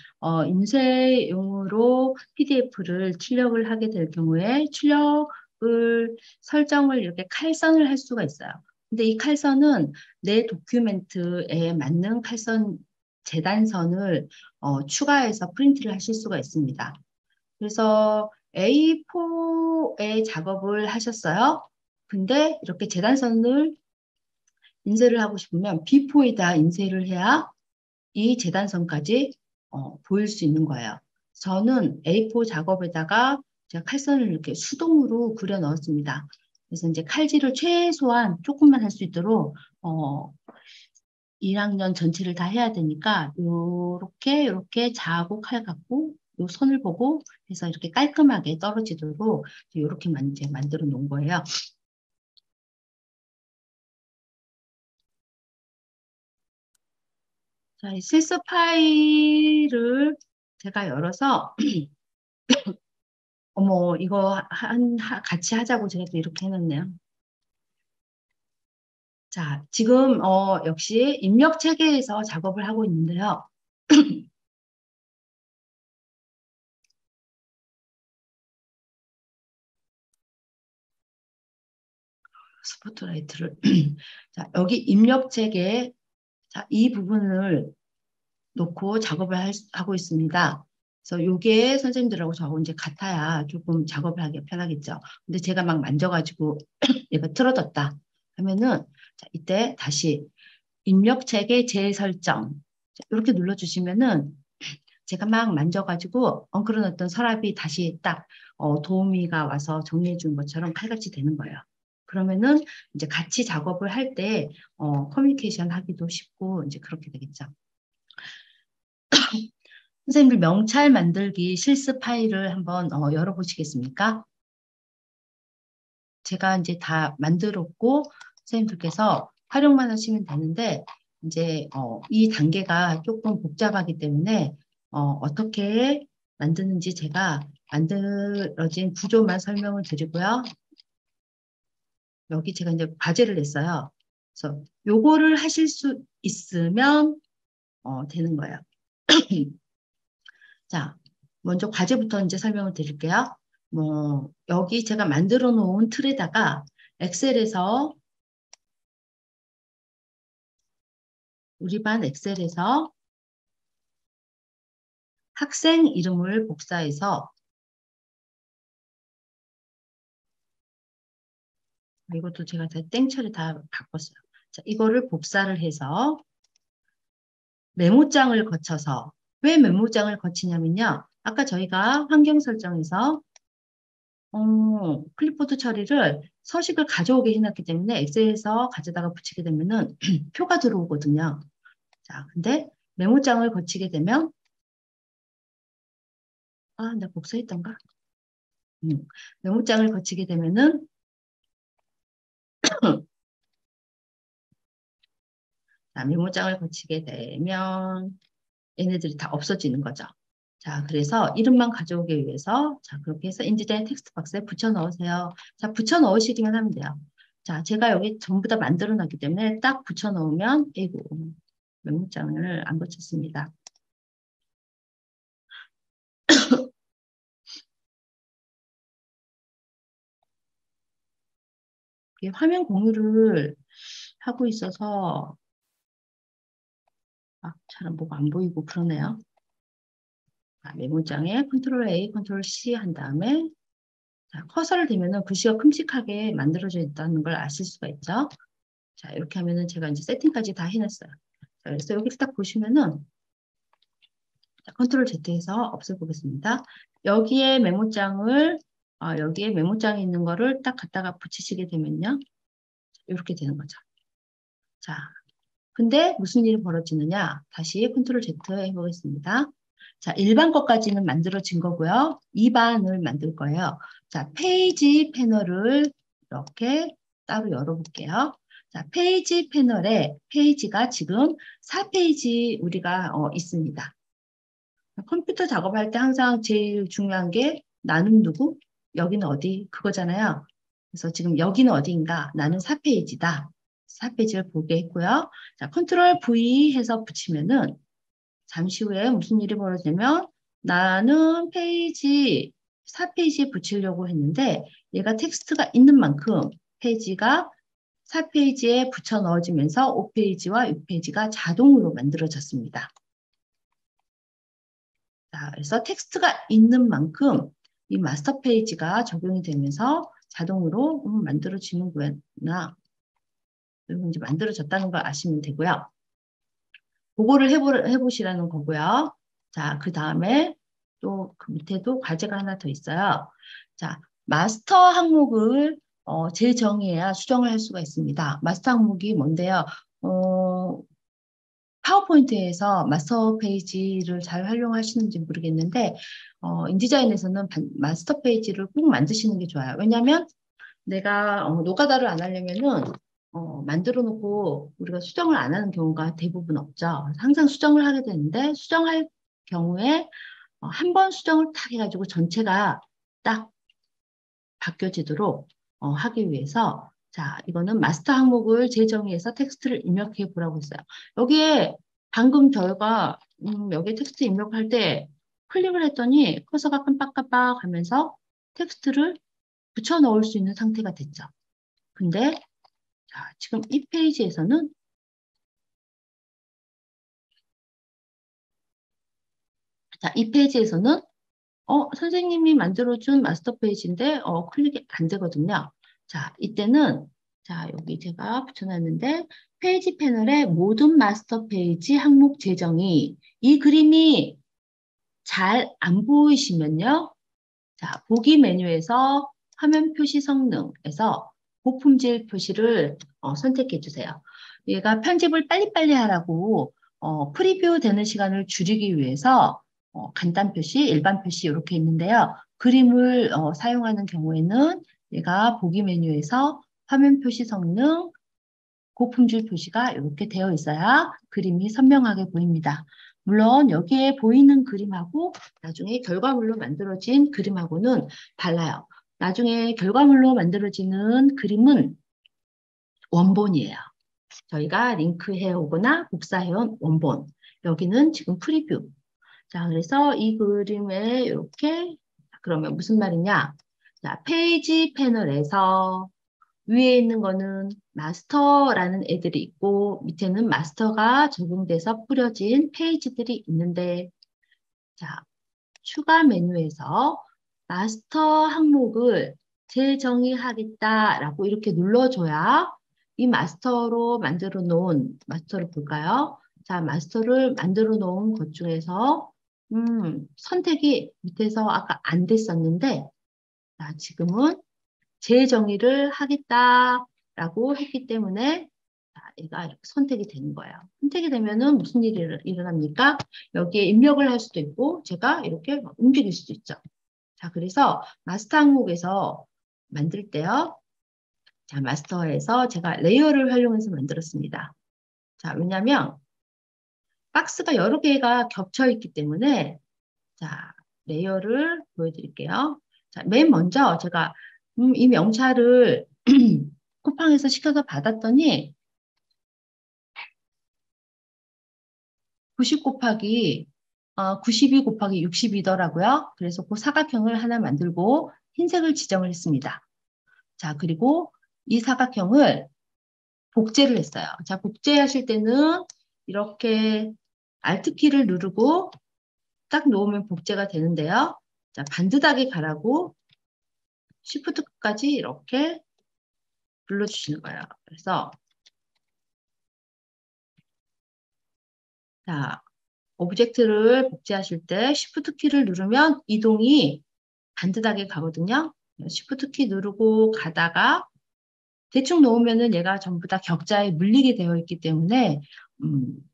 A: 인쇄용으로 PDF를 출력을 하게 될 경우에 출력을 설정을 이렇게 칼선을 할 수가 있어요. 근데 이 칼선은 내 도큐멘트에 맞는 칼선 재단선을 추가해서 프린트를 하실 수가 있습니다. 그래서 A4의 작업을 하셨어요. 근데 이렇게 재단선을 인쇄를 하고 싶으면 B4에다 인쇄를 해야 이 재단선까지 보일 수 있는 거예요. 저는 A4 작업에다가 제가 칼선을 이렇게 수동으로 그려 넣었습니다. 그래서 이제 칼질을 최소한 조금만 할 수 있도록 1학년 전체를 다 해야 되니까 요렇게 자하고 칼 갖고 요 선을 보고 해서 이렇게 깔끔하게 떨어지도록 이렇게 이제 만들어 놓은 거예요. 자, 이 실습 파일을 제가 열어서 어머 이거 같이 하자고 제가 또 이렇게 해놨네요. 자, 지금 역시 입력 체계에서 작업을 하고 있는데요. 스포트라이트를 자, 여기 입력 체계 자, 이 부분을 놓고 작업을 하고 있습니다. 그래서 요게 선생님들하고 저 이제 같아야 조금 작업을 하기 편하겠죠. 근데 제가 막 만져가지고 얘가 틀어졌다 하면은 자, 이때 다시 입력 체계 재설정 이렇게 눌러주시면은 제가 막 만져가지고 엉클어놨던 서랍이 다시 딱 도우미가 와서 정리해 준 것처럼 칼같이 되는 거예요. 그러면은 이제 같이 작업을 할 때 커뮤니케이션 하기도 쉽고 이제 그렇게 되겠죠. 선생님들 명찰 만들기 실습 파일을 한번 열어보시겠습니까? 제가 이제 다 만들었고 선생님들께서 활용만 하시면 되는데 이제 이 단계가 조금 복잡하기 때문에 어떻게 만드는지 제가 만들어진 구조만 설명을 드리고요. 여기 제가 이제 과제를 냈어요. 그래서 요거를 하실 수 있으면 되는 거예요. 자, 먼저 과제부터 이제 설명을 드릴게요. 뭐 여기 제가 만들어 놓은 틀에다가 엑셀에서 우리 반 엑셀에서 학생 이름을 복사해서 이것도 제가 다 땡처리 다 바꿨어요. 자, 이거를 복사를 해서 메모장을 거쳐서 왜 메모장을 거치냐면요. 아까 저희가 환경 설정에서 클립보드 처리를 서식을 가져오게 해놨기 때문에 엑셀에서 가져다가 붙이게 되면은 표가 들어오거든요. 자, 근데 메모장을 거치게 되면 내가 복사했던가? 메모장을 거치게 되면은 자, 메모장을 거치게 되면 얘네들이 다 없어지는 거죠. 자, 그래서 이름만 가져오기 위해서 자, 그렇게 해서 인지된 텍스트 박스에 붙여 넣으세요. 자, 붙여 넣으시기만 하면 돼요. 자, 제가 여기 전부 다 만들어 놨기 때문에 딱 붙여 넣으면 이거 메모장을 안 거쳤습니다. 화면 공유를 하고 있어서 잘 뭐가 안 보이고 그러네요. 자, 메모장에 컨트롤 A, 컨트롤 C 한 다음에 자, 커서를 대면은 글씨가 큼직하게 만들어져 있다는 걸 아실 수가 있죠. 자, 이렇게 하면은 제가 이제 세팅까지 다 해놨어요. 자, 그래서 여기를 딱 보시면은 자, 컨트롤 Z해서 없애보겠습니다. 여기에 메모장에 있는 거를 딱 갖다가 붙이시게 되면요. 이렇게 되는 거죠. 자, 근데 무슨 일이 벌어지느냐? 다시 컨트롤 Z 해보겠습니다. 자, 1반 것까지는 만들어진 거고요. 2반을 만들 거예요. 자, 페이지 패널을 이렇게 따로 열어볼게요. 자, 페이지 패널에 페이지가 지금 4페이지 우리가 있습니다. 컴퓨터 작업할 때 항상 제일 중요한 게 나는 누구? 여기는 어디? 그거잖아요. 그래서 지금 여기는 어디인가? 나는 4페이지다. 4페이지를 보게 했고요. 자, 컨트롤 V 해서 붙이면은 잠시 후에 무슨 일이 벌어지냐면 나는 페이지 4페이지에 붙이려고 했는데 얘가 텍스트가 있는 만큼 페이지가 4페이지에 붙여 넣어지면서 5페이지와 6페이지가 자동으로 만들어졌습니다. 자, 그래서 텍스트가 있는 만큼 이 마스터 페이지가 적용이 되면서 자동으로 만들어지는구나. 그리고 이제 만들어졌다는 걸 아시면 되고요. 그거를 해보시라는 거고요. 자, 그 다음에 또 그 밑에도 과제가 하나 더 있어요. 자, 마스터 항목을 재정의해야 수정을 할 수가 있습니다. 마스터 항목이 뭔데요? 파워포인트에서 마스터 페이지를 잘 활용하시는지 모르겠는데 인디자인에서는 마스터 페이지를 꼭 만드시는 게 좋아요. 왜냐하면 내가 노가다를 안 하려면은 만들어 놓고 우리가 수정을 안 하는 경우가 대부분 없죠. 항상 수정을 하게 되는데 수정할 경우에 한 번 수정을 딱 해가지고 전체가 딱 바뀌어지도록 하기 위해서 자, 이거는 마스터 항목을 재정의해서 텍스트를 입력해 보라고 했어요. 여기에 방금 저희가 여기 텍스트 입력할 때 클릭을 했더니 커서가 깜빡깜빡 하면서 텍스트를 붙여 넣을 수 있는 상태가 됐죠. 근데 자, 지금 이 페이지에서는 자, 이 페이지에서는 선생님이 만들어준 마스터 페이지인데 클릭이 안 되거든요. 자, 이때는 자, 여기 제가 붙여놨는데 페이지 패널에 모든 마스터 페이지 항목 재정의 이 그림이 잘 안 보이시면요. 자, 보기 메뉴에서 화면 표시 성능에서 고품질 표시를 선택해 주세요. 얘가 편집을 빨리빨리 하라고 프리뷰 되는 시간을 줄이기 위해서 간단 표시, 일반 표시 이렇게 있는데요. 그림을 사용하는 경우에는 얘가 보기 메뉴에서 화면 표시 성능, 고품질 표시가 이렇게 되어 있어야 그림이 선명하게 보입니다. 물론 여기에 보이는 그림하고 나중에 결과물로 만들어진 그림하고는 달라요. 나중에 결과물로 만들어지는 그림은 원본이에요. 저희가 링크해 오거나 복사해온 원본. 여기는 지금 프리뷰. 자, 그래서 이 그림에 이렇게, 그러면 무슨 말이냐? 자, 페이지 패널에서 위에 있는 거는 마스터라는 애들이 있고, 밑에는 마스터가 적용돼서 뿌려진 페이지들이 있는데, 자, 추가 메뉴에서 마스터 항목을 재정의하겠다라고 이렇게 눌러줘야 이 마스터로 만들어 놓은, 마스터를 볼까요? 자, 마스터를 만들어 놓은 것 중에서, 선택이 밑에서 아까 안 됐었는데, 자, 지금은 재정의를 하겠다라고 했기 때문에, 자, 얘가 이렇게 선택이 되는 거예요. 선택이 되면은 무슨 일이 일어납니까? 여기에 입력을 할 수도 있고, 제가 이렇게 움직일 수도 있죠. 자, 그래서 마스터 항목에서 만들 때요. 자, 마스터에서 제가 레이어를 활용해서 만들었습니다. 자, 왜냐면 박스가 여러 개가 겹쳐 있기 때문에 자, 레이어를 보여드릴게요. 자, 맨 먼저 제가 이 명찰을 쿠팡에서 시켜서 받았더니 90 곱하기 92 곱하기 60이더라고요. 그래서 그 사각형을 하나 만들고 흰색을 지정을 했습니다. 자, 그리고 이 사각형을 복제를 했어요. 자, 복제하실 때는 이렇게 Alt키를 누르고 딱 놓으면 복제가 되는데요. 자, 반듯하게 가라고 Shift까지 이렇게 눌러주시는 거예요. 그래서 자, 오브젝트를 복제하실 때 Shift 키를 누르면 이동이 반듯하게 가거든요. Shift 키 누르고 가다가 대충 놓으면은 얘가 전부 다 격자에 물리게 되어 있기 때문에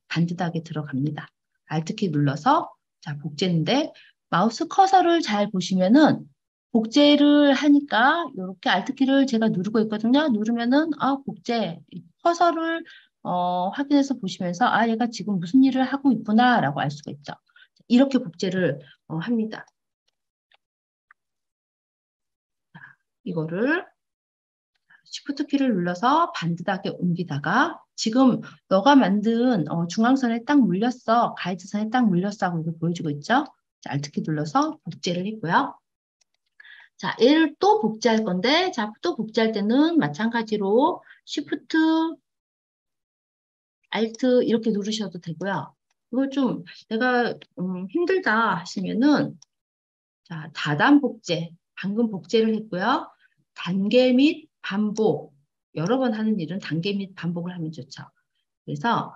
A: 반듯하게 들어갑니다. Alt 키 눌러서 자, 복제인데 마우스 커서를 잘 보시면은 복제를 하니까 이렇게 Alt 키를 제가 누르고 있거든요. 누르면은 복제 커서를 확인해서 보시면서 얘가 지금 무슨 일을 하고 있구나라고 알 수가 있죠. 이렇게 복제를 합니다. 이거를 Shift 키를 눌러서 반듯하게 옮기다가 지금 너가 만든 중앙선에 딱 물렸어. 가이드선에 딱 물렸어 하고 이렇게 보여주고 있죠. 자, Alt 키 눌러서 복제를 했고요. 자, 얘를 또 복제할 건데 자, 또 복제할 때는 마찬가지로 Shift, Alt 이렇게 누르셔도 되고요. 이걸 좀 내가 힘들다 하시면은 자, 다단 복제, 방금 복제를 했고요. 단계 및 반복, 여러 번 하는 일은 단계 및 반복을 하면 좋죠. 그래서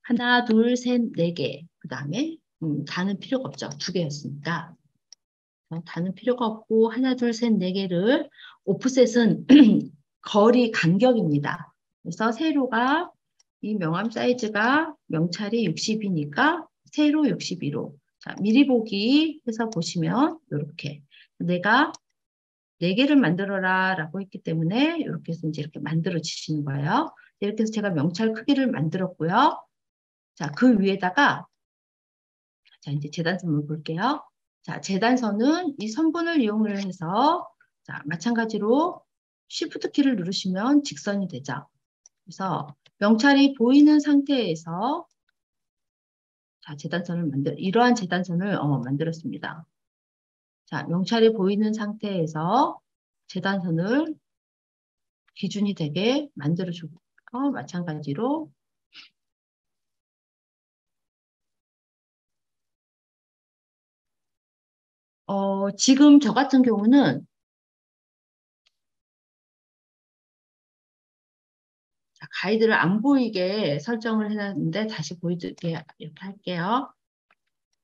A: 하나, 둘, 셋, 네 개. 그 다음에 다는 필요가 없죠. 두 개였으니까. 다는 필요가 없고 하나, 둘, 셋, 네 개를 오프셋은 거리 간격입니다. 그래서 세로가 이 명암 사이즈가 명찰이 60이니까 세로 62로 자, 미리 보기 해서 보시면 이렇게 내가 4개를 만들어라 라고 했기 때문에 이렇게 해서 이제 이렇게 만들어 주시는 거예요. 이렇게 해서 제가 명찰 크기를 만들었고요. 자, 그 위에다가 자, 이제 재단선을 볼게요. 자, 재단선은 이 선분을 이용을 해서 자, 마찬가지로 Shift 키를 누르시면 직선이 되죠. 그래서 명찰이 보이는 상태에서 자, 재단선을 이러한 재단선을 만들었습니다. 자, 명찰이 보이는 상태에서 재단선을 기준이 되게 만들어주고, 마찬가지로, 지금 저 같은 경우는 자, 가이드를 안 보이게 설정을 해놨는데 다시 보여드릴게 이렇게 할게요.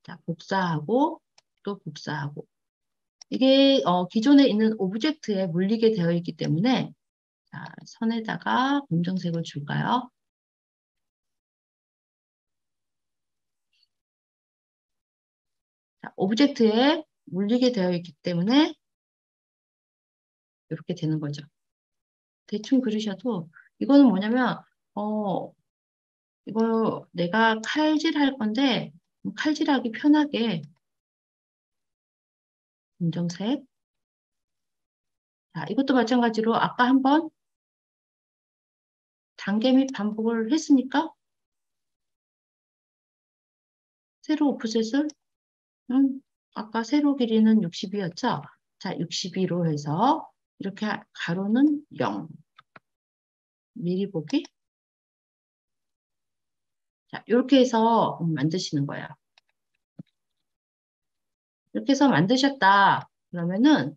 A: 자, 복사하고, 또 복사하고. 이게 기존에 있는 오브젝트에 물리게 되어 있기 때문에 자, 선에다가 검정색을 줄까요? 자, 오브젝트에 물리게 되어 있기 때문에 이렇게 되는 거죠. 대충 그리셔도 이거는 뭐냐면 이거 내가 칼질할 건데, 칼질하기 편하게 검정색. 자, 이것도 마찬가지로 아까 한번 단계 및 반복을 했으니까 세로 오프셋을 아까 세로 길이는 62였죠? 자, 62로 해서 이렇게 가로는 0. 미리 보기. 자, 이렇게 해서 만드시는 거예요. 이렇게 해서 만드셨다. 그러면은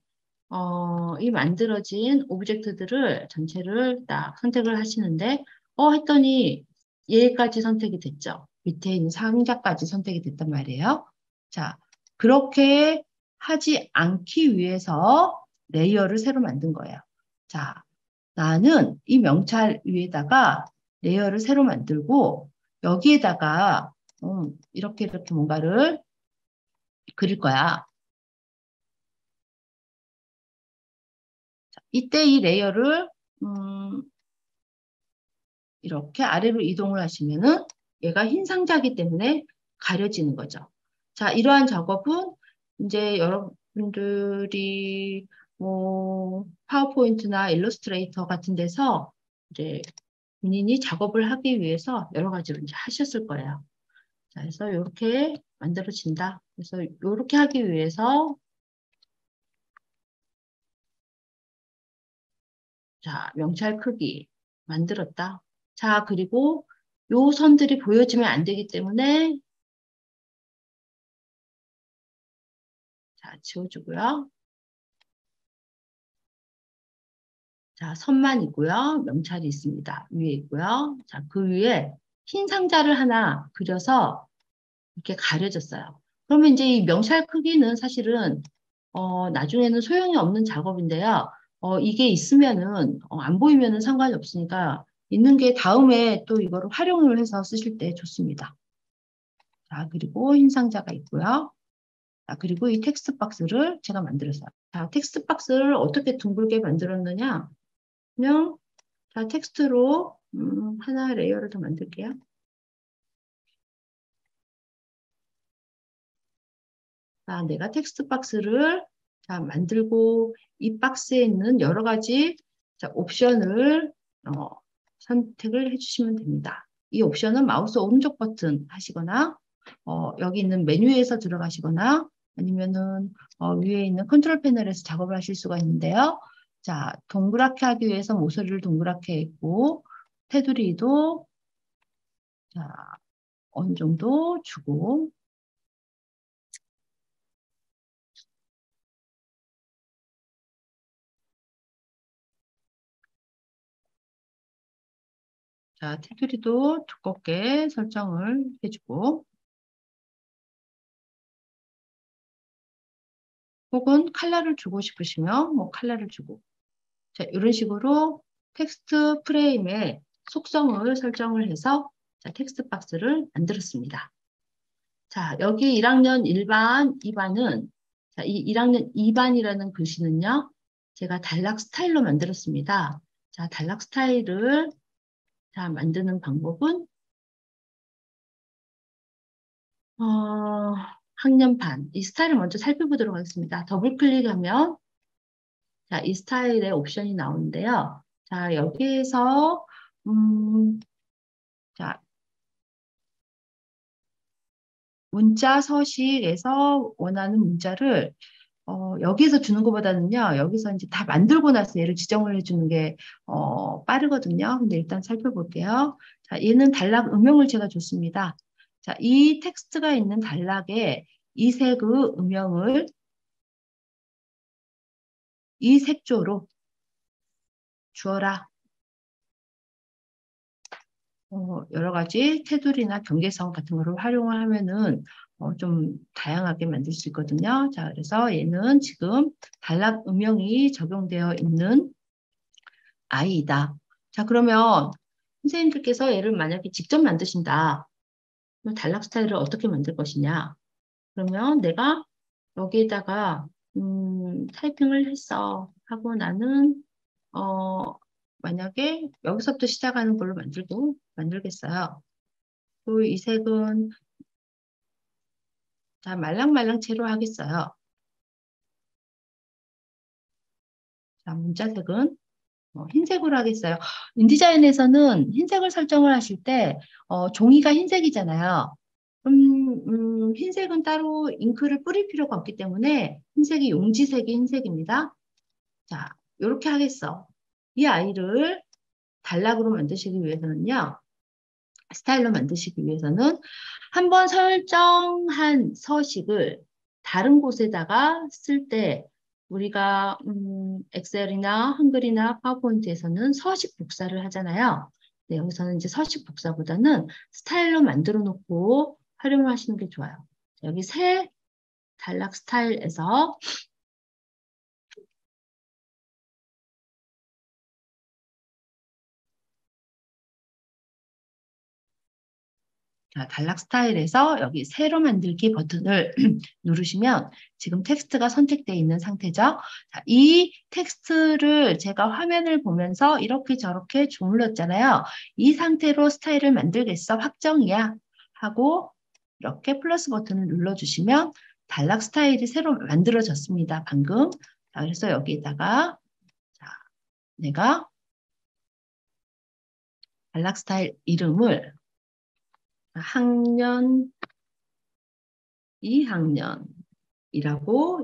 A: 이 만들어진 오브젝트들을 전체를 딱 선택을 하시는데 했더니 얘까지 선택이 됐죠. 밑에 있는 상자까지 선택이 됐단 말이에요. 자, 그렇게 하지 않기 위해서 레이어를 새로 만든 거예요. 자, 나는 이 명찰 위에다가 레이어를 새로 만들고 여기에다가 이렇게 뭔가를 그릴 거야. 이때 이 레이어를 이렇게 아래로 이동을 하시면은 얘가 흰 상자이기 때문에 가려지는 거죠. 자, 이러한 작업은 이제 여러분들이 뭐 파워포인트나 일러스트레이터 같은 데서 이제 본인이 작업을 하기 위해서 여러 가지로 이제 하셨을 거예요. 자, 그래서 이렇게 만들어진다. 그래서 이렇게 하기 위해서 자, 명찰 크기 만들었다. 자, 그리고 요 선들이 보여지면 안 되기 때문에 자, 지워주고요. 자, 선만 있고요. 명찰이 있습니다. 위에 있고요. 자, 그 위에 흰 상자를 하나 그려서 이렇게 가려졌어요. 그러면 이제 이 명찰 크기는 사실은 나중에는 소용이 없는 작업인데요. 이게 있으면은 안 보이면은 상관이 없으니까 있는 게 다음에 또 이거를 활용을 해서 쓰실 때 좋습니다. 자, 그리고 흰 상자가 있고요. 자, 그리고 이 텍스트 박스를 제가 만들었어요. 자, 텍스트 박스를 어떻게 둥글게 만들었느냐? 그냥 자, 텍스트로 하나 레이어를 더 만들게요. 자, 내가 텍스트 박스를 자, 만들고 이 박스에 있는 여러 가지 자, 옵션을 선택을 해주시면 됩니다. 이 옵션은 마우스 오른쪽 버튼 하시거나 여기 있는 메뉴에서 들어가시거나 아니면은 위에 있는 컨트롤 패널에서 작업을 하실 수가 있는데요. 자, 동그랗게 하기 위해서 모서리를 동그랗게 했고 테두리도 자, 어느 정도 주고 자, 테두리도 두껍게 설정을 해주고 혹은 컬러를 주고 싶으시면 뭐 컬러를 주고 자, 이런 식으로 텍스트 프레임의 속성을 설정을 해서 자, 텍스트 박스를 만들었습니다. 자, 여기 1학년 1반, 2반은 자, 이 1학년 2반이라는 글씨는요. 제가 단락 스타일로 만들었습니다. 자, 단락 스타일을 자, 만드는 방법은 학년반 이 스타일을 먼저 살펴보도록 하겠습니다. 더블 클릭하면 자, 이 스타일의 옵션이 나오는데요. 자, 여기에서 자, 문자 서식에서 원하는 문자를 여기서 주는 것보다는요, 여기서 이제 다 만들고 나서 얘를 지정을 해주는 게 빠르거든요. 근데 일단 살펴볼게요. 자, 얘는 단락 음영을 제가 줬습니다. 자, 이 텍스트가 있는 단락에 이 색의 음영을 이 색조로 주어라. 여러 가지 테두리나 경계선 같은 거를 활용을 하면은 좀 다양하게 만들 수 있거든요. 자, 그래서 얘는 지금 단락 음영이 적용되어 있는 아이이다. 자, 그러면 선생님들께서 얘를 만약에 직접 만드신다. 그럼 단락 스타일을 어떻게 만들 것이냐? 그러면 내가 여기에다가 타이핑을 했어. 하고 나는 어, 만약에 여기서부터 시작하는 걸로 만들겠어요. 또 이 색은 자, 말랑말랑채로 하겠어요. 자, 문자색은 흰색으로 하겠어요. 인디자인에서는 흰색을 설정을 하실 때 종이가 흰색이잖아요. 흰색은 따로 잉크를 뿌릴 필요가 없기 때문에 흰색이 용지색이 흰색입니다. 자, 이렇게 하겠어. 이 아이를 단락으로 만드시기 위해서는요. 스타일로 만드시기 위해서는 한번 설정한 서식을 다른 곳에다가 쓸 때 우리가 엑셀이나 한글이나 파워포인트에서는 서식 복사를 하잖아요. 네, 여기서는 이제 서식 복사보다는 스타일로 만들어 놓고 활용을 하시는 게 좋아요. 여기 새 단락 스타일에서 자, 단락 스타일에서 여기 새로 만들기 버튼을 누르시면 지금 텍스트가 선택되어 있는 상태죠. 자, 이 텍스트를 제가 화면을 보면서 이렇게 저렇게 주물렀잖아요. 이 상태로 스타일을 만들겠어. 확정이야. 하고 이렇게 플러스 버튼을 눌러주시면 단락 스타일이 새로 만들어졌습니다. 방금. 자, 그래서 여기에다가 자, 내가 단락 스타일 이름을 학년 2학년이라고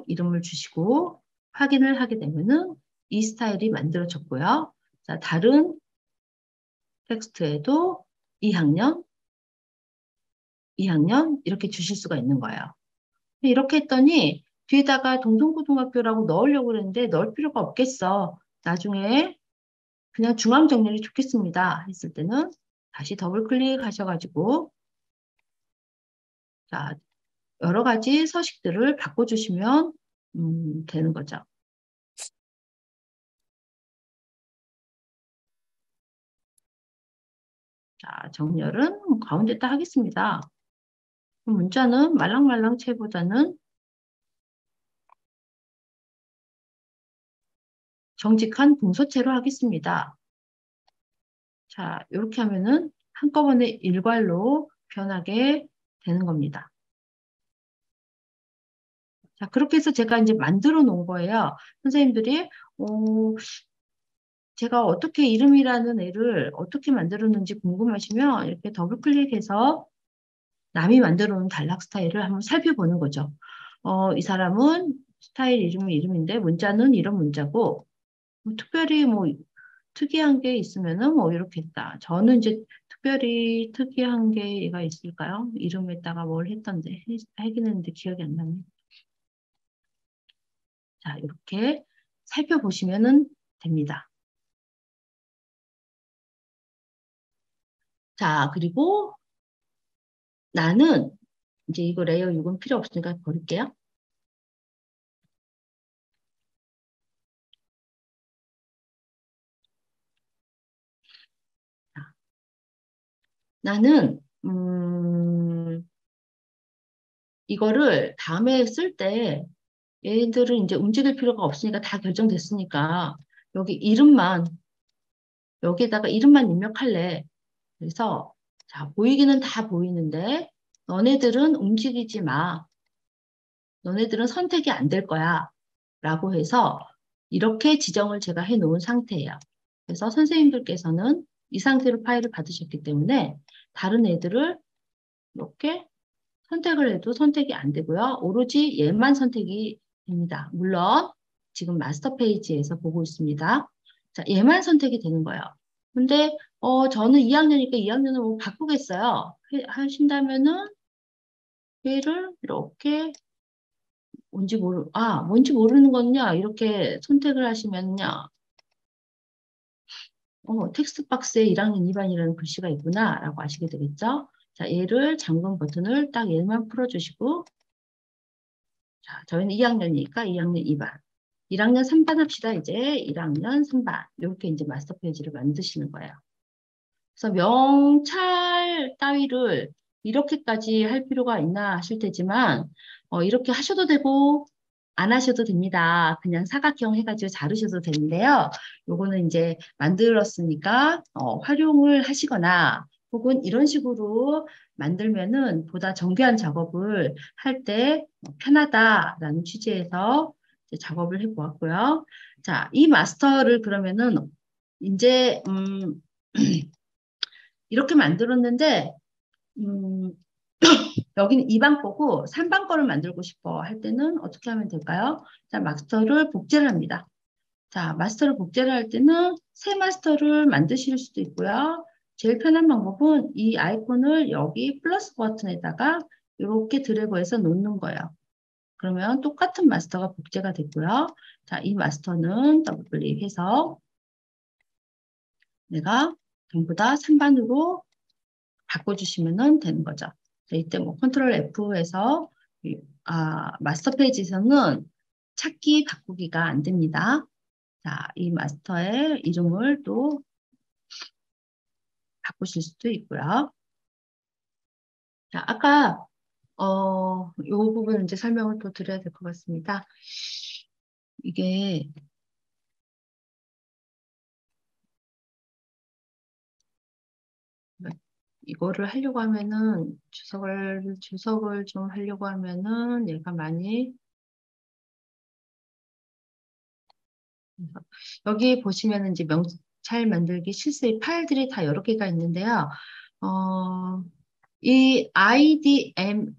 A: 이름을 주시고 확인을 하게 되면은 이 스타일이 만들어졌고요. 자, 다른 텍스트에도 2학년, 2학년 이렇게 주실 수가 있는 거예요. 이렇게 했더니 뒤에다가 동성고등학교라고 넣으려고 그랬는데 넣을 필요가 없겠어. 나중에 그냥 중앙 정렬이 좋겠습니다. 했을 때는 다시 더블 클릭하셔가지고 자, 여러 가지 서식들을 바꿔주시면 되는 거죠. 자, 정렬은 가운데다 하겠습니다. 문자는 말랑말랑체보다는 정직한 분서체로 하겠습니다. 자, 이렇게 하면은 한꺼번에 일괄로 변하게 되는 겁니다. 자, 그렇게 해서 제가 이제 만들어 놓은 거예요. 선생님들이, 제가 어떻게 이름이라는 애를 어떻게 만들었는지 궁금하시면 이렇게 더블 클릭해서 남이 만들어 놓은 단락 스타일을 한번 살펴보는 거죠. 이 사람은 스타일 이름이 이름인데 문자는 이런 문자고, 특별히 뭐 특이한 게 있으면은 뭐 이렇게 했다. 저는 이제 특별히 특이한 게가 있을까요? 이름에다가 뭘 했던데 하긴 했는데 기억이 안 나네. 자, 이렇게 살펴보시면은 됩니다. 자, 그리고 나는 이제 이거 레이어 6은 필요 없으니까 버릴게요. 자, 나는 이거를 다음에 쓸 때 얘들은 이제 움직일 필요가 없으니까 다 결정됐으니까 여기 이름만 여기에다가 이름만 입력할래. 그래서 자, 보이기는 다 보이는데 너네들은 움직이지 마. 너네들은 선택이 안 될 거야. 라고 해서 이렇게 지정을 제가 해 놓은 상태예요. 그래서 선생님들께서는 이 상태로 파일을 받으셨기 때문에 다른 애들을 이렇게 선택을 해도 선택이 안 되고요. 오로지 얘만 선택이 됩니다. 물론 지금 마스터 페이지에서 보고 있습니다. 자, 얘만 선택이 되는 거예요. 근데 저는 2학년이니까 2학년을 뭐 바꾸겠어요. 하신다면은 얘를 이렇게 뭔지 모르는 거냐 이렇게 선택을 하시면요. 텍스트 박스에 1학년 2반이라는 글씨가 있구나 라고 아시게 되겠죠? 자, 얘를 잠금 버튼을 딱 얘만 풀어주시고 자, 저희는 2학년이니까 2학년 2반. 1학년 3반 합시다. 이제 1학년 3반. 이렇게 이제 마스터 페이지를 만드시는 거예요. 그래서 명찰 따위를 이렇게까지 할 필요가 있나 하실 테지만, 이렇게 하셔도 되고, 안 하셔도 됩니다. 그냥 사각형 해가지고 자르셔도 되는데요. 요거는 이제 만들었으니까 활용을 하시거나 혹은 이런 식으로 만들면은 보다 정교한 작업을 할 때 편하다라는 취지에서 이제 작업을 해보았고요. 자, 이 마스터를 그러면은 이제 이렇게 만들었는데 음, 여기는 2방 거고 3방 거를 만들고 싶어 할 때는 어떻게 하면 될까요? 자, 마스터를 복제를 합니다. 자, 마스터를 복제를 할 때는 새 마스터를 만드실 수도 있고요. 제일 편한 방법은 이 아이콘을 여기 플러스 버튼에다가 이렇게 드래그해서 놓는 거예요. 그러면 똑같은 마스터가 복제가 됐고요. 자, 이 마스터는 더블 클릭해서 내가 전부 다 3반으로 바꿔주시면 되는 거죠. 자, 이때 뭐 컨트롤 F에서 마스터 페이지에서는 찾기 바꾸기가 안 됩니다. 자, 이 마스터의 이름을 또 바꾸실 수도 있고요. 자, 아까 이 부분 이제 설명을 또 드려야 될 것 같습니다. 이게 이거를 하려고 하면은 주석을 좀 하려고 하면은 얘가 많이 여기 보시면은 이제 명찰 만들기 실수의 파일들이 다 여러 개가 있는데요. 이 IDML은요,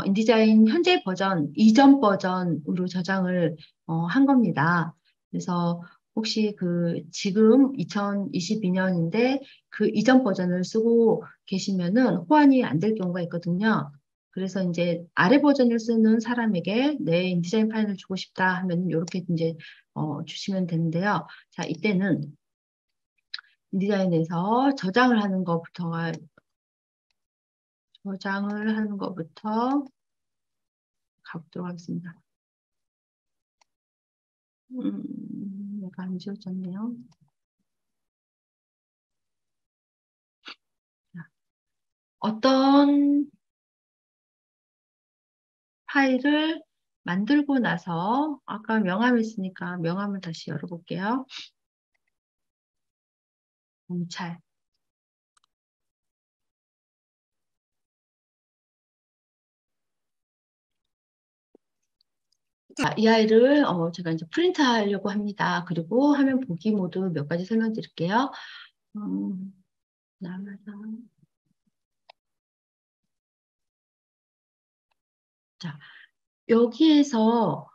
A: 인디자인 현재 버전, 이전 버전으로 저장을 한 겁니다. 그래서 혹시 지금 2022년인데 그 이전 버전을 쓰고 계시면은 호환이 안 될 경우가 있거든요. 그래서 이제 아래 버전을 쓰는 사람에게 내 인디자인 파일을 주고 싶다 하면 이렇게 이제 주시면 되는데요. 자, 이때는 인디자인에서 저장을 하는 것부터 가보도록 하겠습니다. 얘가 안 지워졌네요. 어떤 파일을 만들고 나서 아까 명함했으니까 명함을 다시 열어볼게요. 잘. 자, 이 아이를 제가 이제 프린트 하려고 합니다. 그리고 화면 보기 모드 몇 가지 설명드릴게요. 나가서 자, 여기에서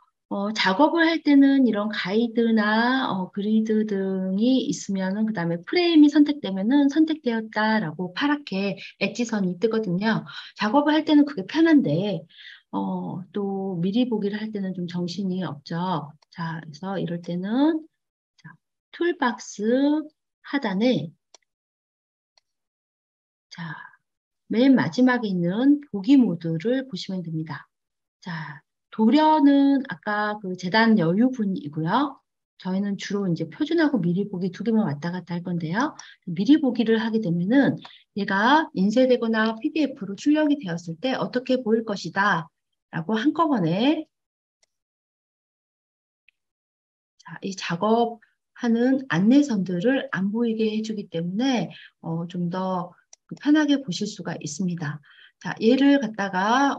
A: 작업을 할 때는 이런 가이드나 그리드 등이 있으면은 그다음에 프레임이 선택되면은 선택되었다라고 파랗게 엣지선이 뜨거든요. 작업을 할 때는 그게 편한데 또 미리 보기를 할 때는 좀 정신이 없죠. 자, 그래서 이럴 때는 자, 툴박스 하단에 자, 맨 마지막에 있는 보기 모드를 보시면 됩니다. 자, 도료는 아까 그 재단 여유분이고요. 저희는 주로 이제 표준하고 미리 보기 두 개만 왔다 갔다 할 건데요. 미리 보기를 하게 되면은 얘가 인쇄되거나 PDF로 출력이 되었을 때 어떻게 보일 것이다 라고 한꺼번에 자, 이 작업하는 안내선들을 안 보이게 해주기 때문에 좀 더 편하게 보실 수가 있습니다. 자, 얘를 갖다가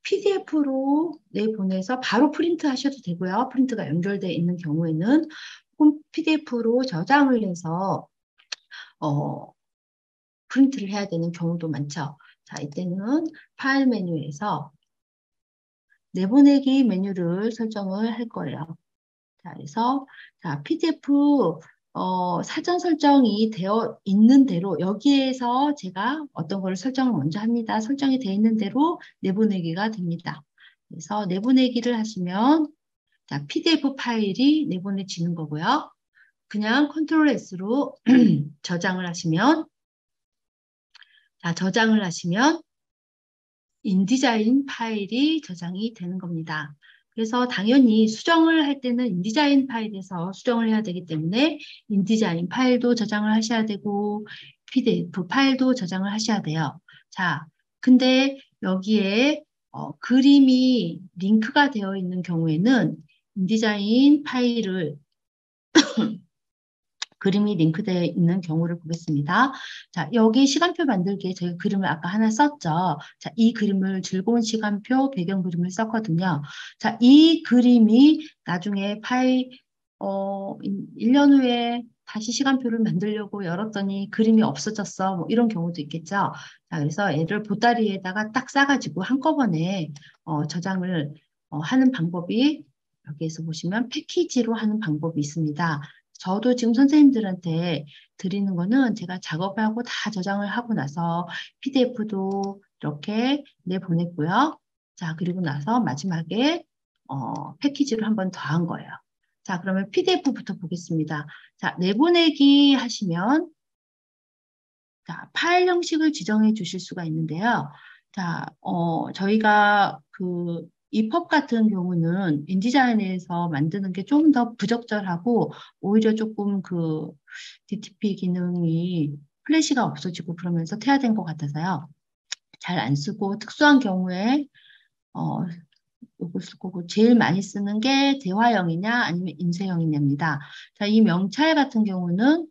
A: PDF로 내보내서 바로 프린트 하셔도 되고요. 프린트가 연결되어 있는 경우에는 혹은 PDF로 저장을 해서 프린트를 해야 되는 경우도 많죠. 자, 이때는 파일 메뉴에서 내보내기 메뉴를 설정을 할 거예요. 자, 그래서 자, PDF 사전 설정이 되어 있는 대로 여기에서 제가 어떤 거를 설정을 먼저 합니다. 설정이 되어 있는 대로 내보내기가 됩니다. 그래서 내보내기를 하시면 자, PDF 파일이 내보내지는 거고요. 그냥 컨트롤 S로 저장을 하시면 자, 저장을 하시면 인디자인 파일이 저장이 되는 겁니다. 그래서 당연히 수정을 할 때는 인디자인 파일에서 수정을 해야 되기 때문에 인디자인 파일도 저장을 하셔야 되고 PDF 파일도 저장을 하셔야 돼요. 자, 근데 여기에 그림이 링크가 되어 있는 경우에는 인디자인 파일을 그림이 링크되어 있는 경우를 보겠습니다. 자, 여기 시간표 만들기에 저희 그림을 아까 하나 썼죠. 자, 이 그림을 즐거운 시간표 배경 그림을 썼거든요. 자, 이 그림이 나중에 파일 1년 후에 다시 시간표를 만들려고 열었더니 그림이 없어졌어. 뭐 이런 경우도 있겠죠. 자, 그래서 얘를 보따리에다가 딱 싸가지고 한꺼번에 저장을 하는 방법이 여기에서 보시면 패키지로 하는 방법이 있습니다. 저도 지금 선생님들한테 드리는 거는 제가 작업하고 다 저장을 하고 나서 PDF도 이렇게 내보냈고요. 자, 그리고 나서 마지막에 패키지로 한 번 더 한 거예요. 자, 그러면 PDF부터 보겠습니다. 자, 내보내기 하시면 자, 파일 형식을 지정해 주실 수가 있는데요. 자, 저희가 그 EPUB 같은 경우는 인디자인에서 만드는 게 좀 더 부적절하고 오히려 조금 그 DTP 기능이 플래시가 없어지고 그러면서 퇴화된 것 같아서요. 잘 안 쓰고 특수한 경우에 어, 요걸 쓸 거고 제일 많이 쓰는 게 대화형이냐 아니면 인쇄형이냐입니다. 자, 이 명찰 같은 경우는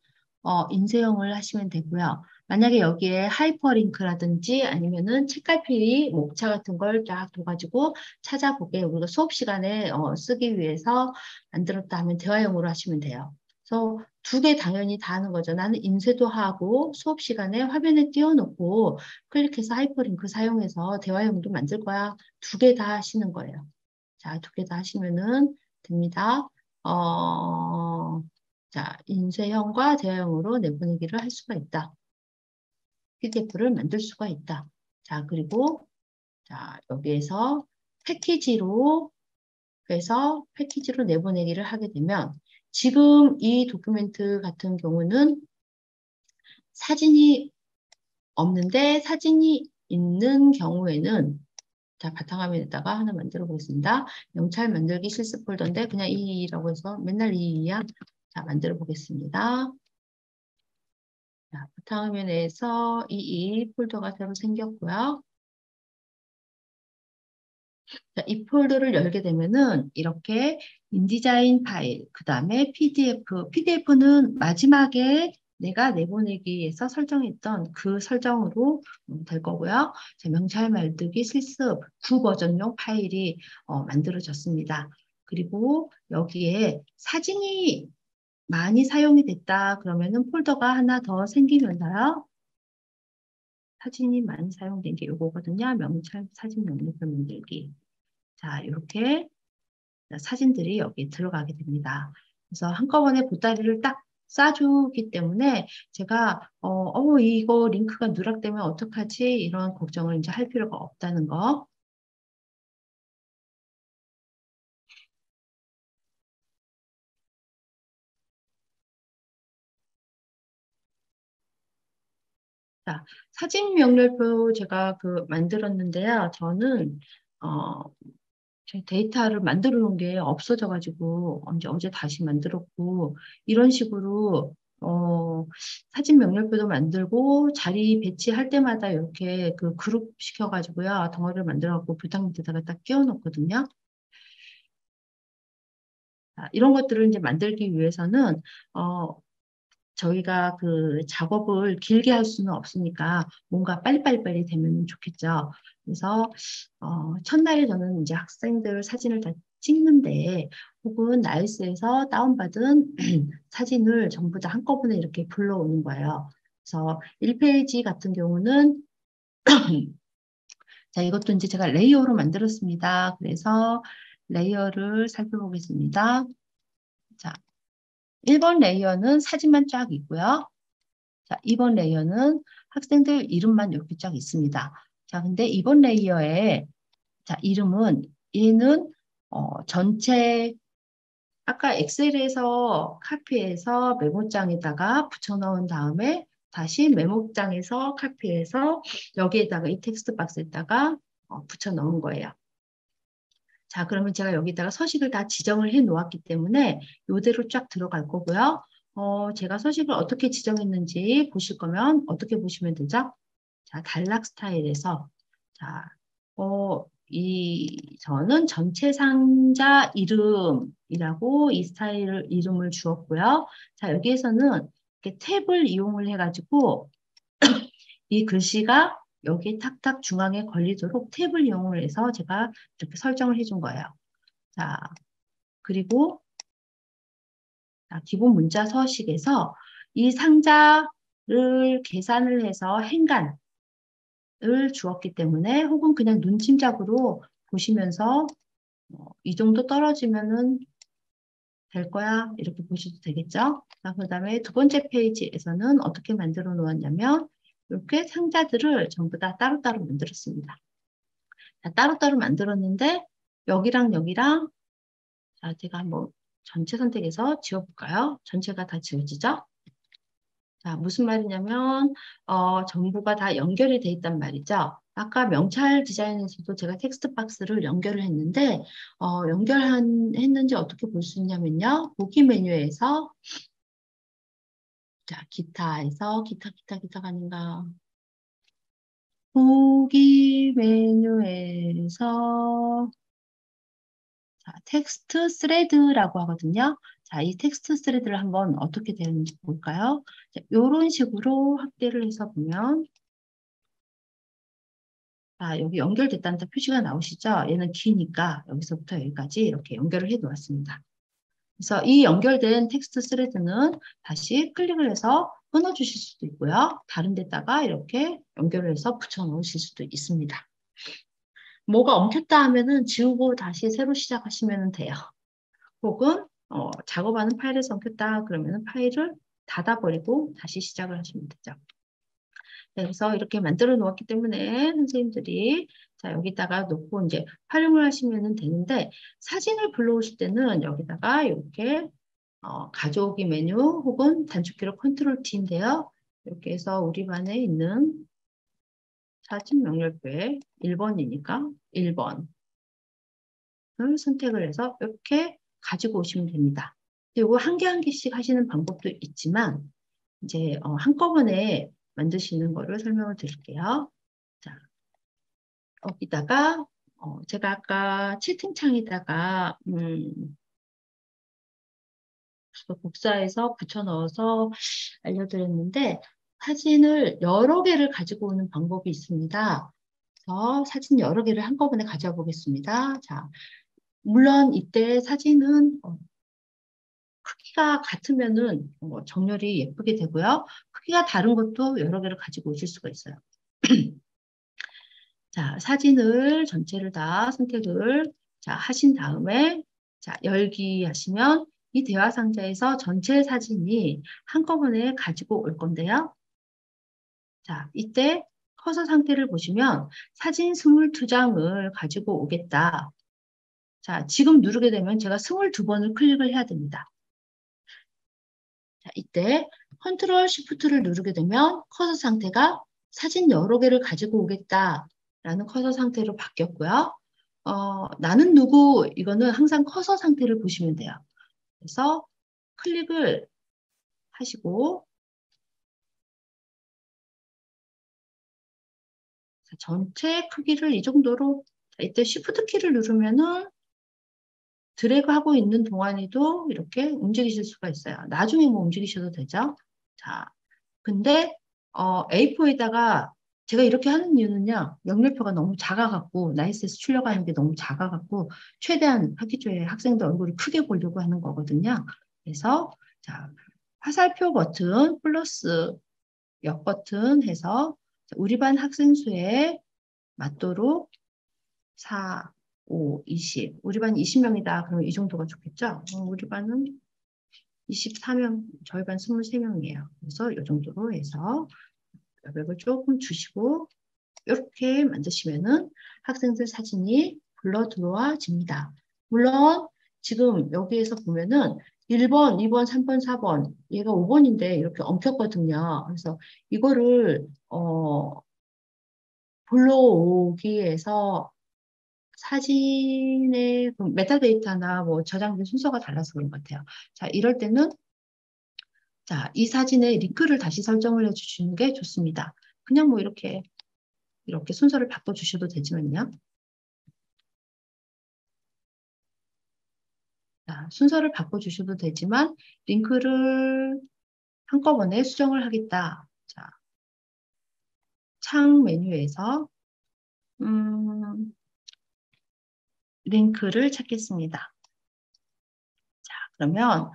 A: 인쇄형을 하시면 되고요. 만약에 여기에 하이퍼링크라든지 아니면은 책갈피, 목차 같은 걸 쫙 둬가지고 찾아보게 우리가 수업 시간에 쓰기 위해서 만들었다 하면 대화형으로 하시면 돼요. 그래서 두 개 당연히 다 하는 거죠. 나는 인쇄도 하고 수업 시간에 화면에 띄워놓고 클릭해서 하이퍼링크 사용해서 대화형도 만들 거야. 두 개 다 하시는 거예요. 자, 두 개 다 하시면은 됩니다. 자, 인쇄형과 대화형으로 내보내기를 할 수가 있다. PDF를 만들 수가 있다. 자, 그리고 자, 여기에서 패키지로 그래서 패키지로 내보내기를 하게 되면 지금 이 도큐멘트 같은 경우는 사진이 없는데 사진이 있는 경우에는 자, 바탕화면에다가 하나 만들어 보겠습니다. 명찰 만들기 실습 폴더인데 그냥 이라고 해서 맨날 이야. 자, 만들어 보겠습니다. 자, 바탕화면에서 이 폴더가 새로 생겼고요. 자, 이 폴더를 열게 되면은 이렇게 인디자인 파일, 그 다음에 PDF는 마지막에 내가 내보내기에서 설정했던 그 설정으로 될 거고요. 자, 명찰 만들기 실습 9버전용 파일이 만들어졌습니다. 그리고 여기에 사진이 많이 사용이 됐다 그러면은 폴더가 하나 더 생기면서요. 사진이 많이 사용된 게 이거거든요. 명찰 사진 명録 만들기. 자, 이렇게 사진들이 여기 들어가게 됩니다. 그래서 한꺼번에 보따리를 딱 싸주기 때문에 제가 이거 링크가 누락되면 어떡하지? 이런 걱정을 이제 할 필요가 없다는 거. 자, 사진 명렬표 제가 그 만들었는데요. 저는 제 데이터를 만들어 놓은 게 없어져가지고 어제 다시 만들었고 이런 식으로 사진 명렬표도 만들고 자리 배치할 때마다 이렇게 그 그룹 시켜가지고요 덩어리를 만들어갖고 교탁 밑에다가 딱 끼워 놓거든요. 이런 것들을 이제 만들기 위해서는 저희가 그 작업을 길게 할 수는 없으니까 뭔가 빨리빨리 되면 좋겠죠. 그래서 첫날에 저는 이제 학생들 사진을 다 찍는데 혹은 나이스에서 다운받은 사진을 전부 다 한꺼번에 이렇게 불러오는 거예요. 그래서 1페이지 같은 경우는 자, 이것도 이제 제가 레이어로 만들었습니다. 그래서 레이어를 살펴보겠습니다. 자, 1번 레이어는 사진만 쫙 있고요. 자, 2번 레이어는 학생들 이름만 이렇게 쫙 있습니다. 자, 근데 2번 레이어에 자, 이름은 얘는 전체 아까 엑셀에서 카피해서 메모장에다가 붙여넣은 다음에 다시 메모장에서 카피해서 여기에다가 이 텍스트 박스에다가 붙여넣은 거예요. 자, 그러면 제가 여기다가 서식을 다 지정을 해 놓았기 때문에 이대로 쫙 들어갈 거고요. 제가 서식을 어떻게 지정했는지 보실 거면 어떻게 보시면 되죠? 자, 단락 스타일에서 자, 저는 전체 상자 이름이라고 이 스타일 이름을 주었고요. 자, 여기에서는 이렇게 탭을 이용을 해가지고 이 글씨가 여기 탁탁 중앙에 걸리도록 탭을 이용을 해서 제가 이렇게 설정을 해준 거예요. 자, 그리고 기본 문자 서식에서 이 상자를 계산을 해서 행간을 주었기 때문에 혹은 그냥 눈짐작으로 보시면서 이 정도 떨어지면은 될 거야 이렇게 보셔도 되겠죠. 자, 그다음에 두 번째 페이지에서는 어떻게 만들어 놓았냐면 이렇게 상자들을 전부 다 따로따로 만들었습니다. 자, 따로따로 만들었는데 여기랑 여기랑 자, 제가 한번 전체 선택해서 지워볼까요? 전체가 다 지워지죠? 자, 무슨 말이냐면 전부가 다 연결이 돼 있단 말이죠. 아까 명찰 디자인에서도 제가 텍스트 박스를 연결을 했는데 했는지 어떻게 볼 수 있냐면요. 보기 메뉴에서 자, 기타에서 기타가 아닌가. 보기 메뉴에서 자, 텍스트 스레드라고 하거든요. 자, 이 텍스트 스레드를 한번 어떻게 되는지 볼까요? 이런 식으로 확대를 해서 보면 자, 여기 연결됐다는 표시가 나오시죠? 얘는 기니까 여기서부터 여기까지 이렇게 연결을 해 놓았습니다. 그래서 이 연결된 텍스트 스레드는 다시 클릭을 해서 끊어 주실 수도 있고요. 다른 데다가 이렇게 연결을 해서 붙여 놓으실 수도 있습니다. 뭐가 엉켰다 하면은 지우고 다시 새로 시작하시면 돼요. 혹은 작업하는 파일에서 엉켰다 그러면 파일을 닫아버리고 다시 시작을 하시면 되죠. 네, 그래서 이렇게 만들어 놓았기 때문에 선생님들이 자 여기다가 놓고 이제 활용을 하시면 되는데 사진을 불러오실 때는 여기다가 이렇게 가져오기 메뉴 혹은 단축키로 컨트롤 T인데요. 이렇게 해서 우리 반에 있는 사진 명렬표에 1번이니까 1번을 선택을 해서 이렇게 가지고 오시면 됩니다. 그리고 한 개 한 개씩 하시는 방법도 있지만 이제 한꺼번에 만드시는 거를 설명을 드릴게요. 자, 여기다가 제가 아까 채팅창에다가 복사해서 붙여 넣어서 알려드렸는데 사진을 여러 개를 가지고 오는 방법이 있습니다. 그래서 사진 여러 개를 한꺼번에 가져와 보겠습니다. 자, 물론 이때 사진은 크기가 같으면은 정렬이 예쁘게 되고요. 크기가 다른 것도 여러 개를 가지고 오실 수가 있어요. 자, 사진을 전체를 다 선택을 자, 하신 다음에 자, 열기 하시면 이 대화 상자에서 전체 사진이 한꺼번에 가지고 올 건데요. 자, 이때 커서 상태를 보시면 사진 22장을 가지고 오겠다. 자, 지금 누르게 되면 제가 22번을 클릭을 해야 됩니다. 자, 이때 컨트롤 시프트를 누르게 되면 커서 상태가 사진 여러 개를 가지고 오겠다라는 커서 상태로 바뀌었고요. 나는 누구 이거는 항상 커서 상태를 보시면 돼요. 그래서 클릭을 하시고 전체 크기를 이 정도로 이때 Shift 키를 누르면은 드래그하고 있는 동안에도 이렇게 움직이실 수가 있어요. 나중에 뭐 움직이셔도 되죠. 자, 근데 A4에다가 제가 이렇게 하는 이유는요. 영역표가 너무 작아갖고 나이스에서 출력하는 게 너무 작아갖고 최대한 학기 초에 학생들 얼굴을 크게 보려고 하는 거거든요. 그래서 자 화살표 버튼 플러스 역 버튼 해서 우리 반 학생 수에 맞도록 4, 5, 20. 우리 반 20명이다. 그러면 이 정도가 좋겠죠? 우리 반은 24명, 저희 반 23명이에요. 그래서 이 정도로 해서 여백을 조금 주시고 이렇게 만드시면은 학생들 사진이 불러 들어와집니다. 물론 지금 여기에서 보면은 1번, 2번, 3번, 4번 얘가 5번인데 이렇게 엉켰거든요. 그래서 이거를 불러오기 위해서 사진의 메타데이터나 뭐 저장된 순서가 달라서 그런 것 같아요. 자, 이럴 때는 자, 이 사진의 링크를 다시 설정을 해주시는 게 좋습니다. 그냥 뭐 이렇게 순서를 바꿔주셔도 되지만요. 자, 순서를 바꿔주셔도 되지만 링크를 한꺼번에 수정을 하겠다. 자, 창 메뉴에서 링크를 찾겠습니다. 자, 그러면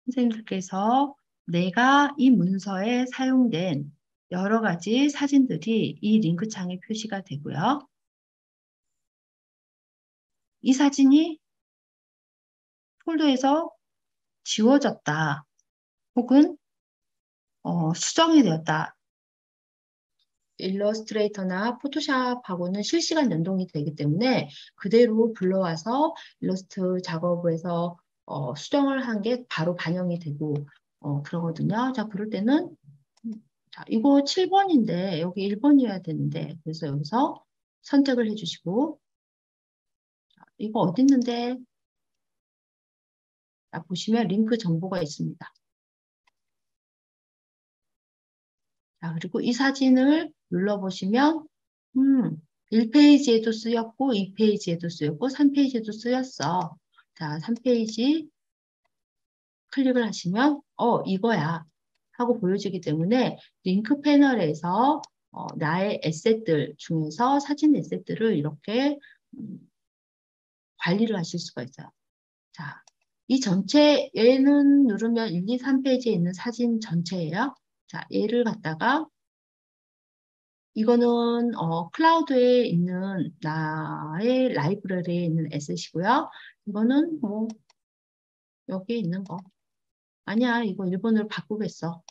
A: 선생님들께서 내가 이 문서에 사용된 여러 가지 사진들이 이 링크 창에 표시가 되고요. 이 사진이 폴더에서 지워졌다 혹은 수정이 되었다. 일러스트레이터나 포토샵하고는 실시간 연동이 되기 때문에 그대로 불러와서 일러스트 작업에서 수정을 한 게 바로 반영이 되고 그러거든요. 자, 그럴 때는 자, 이거 7번인데 여기 1번이어야 되는데 그래서 여기서 선택을 해주시고 자, 이거 어디 있는데 자, 보시면 링크 정보가 있습니다. 자, 그리고 이 사진을 눌러보시면 1페이지에도 쓰였고 2페이지에도 쓰였고 3페이지에도 쓰였어. 자, 3페이지 클릭을 하시면 이거야 하고 보여지기 때문에 링크 패널에서 나의 에셋들 중에서 사진 에셋들을 이렇게 관리를 하실 수가 있어요. 자, 이 전체 얘는 누르면 1, 2, 3페이지에 있는 사진 전체예요. 자, 얘를 갖다가 이거는 클라우드에 있는 나의 라이브러리에 있는 에셋이고요. 이거는 뭐 여기에 있는 거. 아니야, 이거 일본어로 바꾸겠어.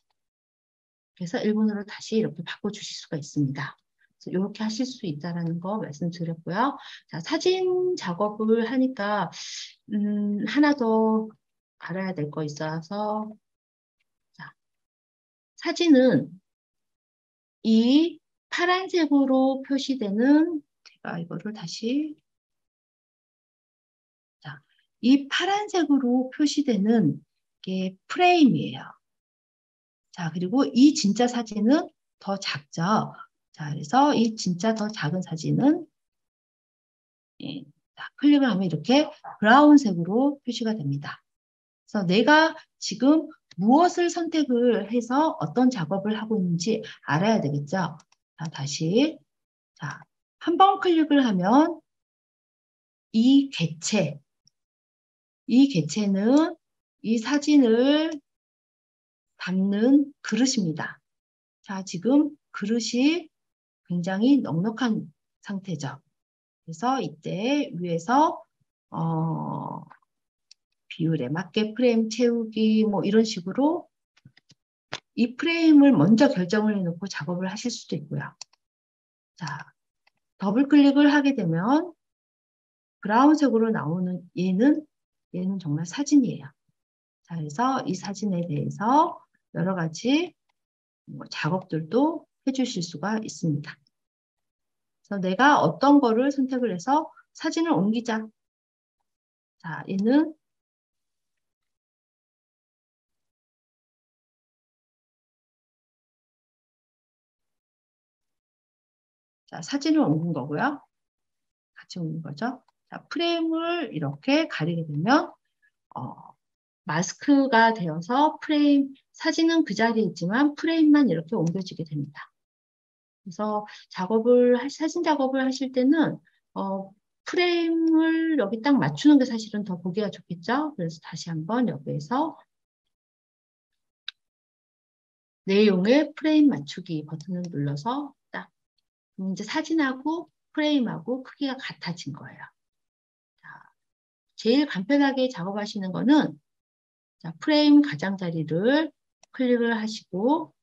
A: 그래서 일본어로 다시 이렇게 바꿔주실 수가 있습니다. 그래서 이렇게 하실 수 있다는 거 말씀드렸고요. 자, 사진 작업을 하니까 하나 더 알아야 될 거 있어서 자, 사진은 이 파란색으로 표시되는 제가 이거를 다시 자, 이 파란색으로 표시되는 게 프레임이에요. 자, 그리고 이 진짜 사진은 더 작죠. 자, 그래서 이 진짜 더 작은 사진은 예, 자, 클릭을 하면 이렇게 브라운색으로 표시가 됩니다. 그래서 내가 지금 무엇을 선택을 해서 어떤 작업을 하고 있는지 알아야 되겠죠. 자, 다시 자, 한 번 클릭을 하면 이 개체, 이 개체는 이 사진을 담는 그릇입니다. 자, 지금 그릇이 굉장히 넉넉한 상태죠. 그래서 이때 위에서 비율에 맞게 프레임 채우기 뭐 이런 식으로 이 프레임을 먼저 결정을 해놓고 작업을 하실 수도 있고요. 자, 더블 클릭을 하게 되면 브라운색으로 나오는 얘는 정말 사진이에요. 자, 그래서 이 사진에 대해서 여러 가지 작업들도 해주실 수가 있습니다. 그래서 내가 어떤 거를 선택을 해서 사진을 옮기자. 자, 얘는 자, 사진을 옮긴 거고요. 같이 옮긴 거죠. 자, 프레임을 이렇게 가리게 되면 마스크가 되어서 프레임, 사진은 그 자리에 있지만 프레임만 이렇게 옮겨지게 됩니다. 그래서 사진 작업을 하실 때는 프레임을 여기 딱 맞추는 게 사실은 더 보기가 좋겠죠. 그래서 다시 한번 여기에서 내용의 프레임 맞추기 버튼을 눌러서 딱 이제 사진하고 프레임하고 크기가 같아진 거예요. 자, 제일 간편하게 작업하시는 거는 자, 프레임 가장자리를 클릭을 하시고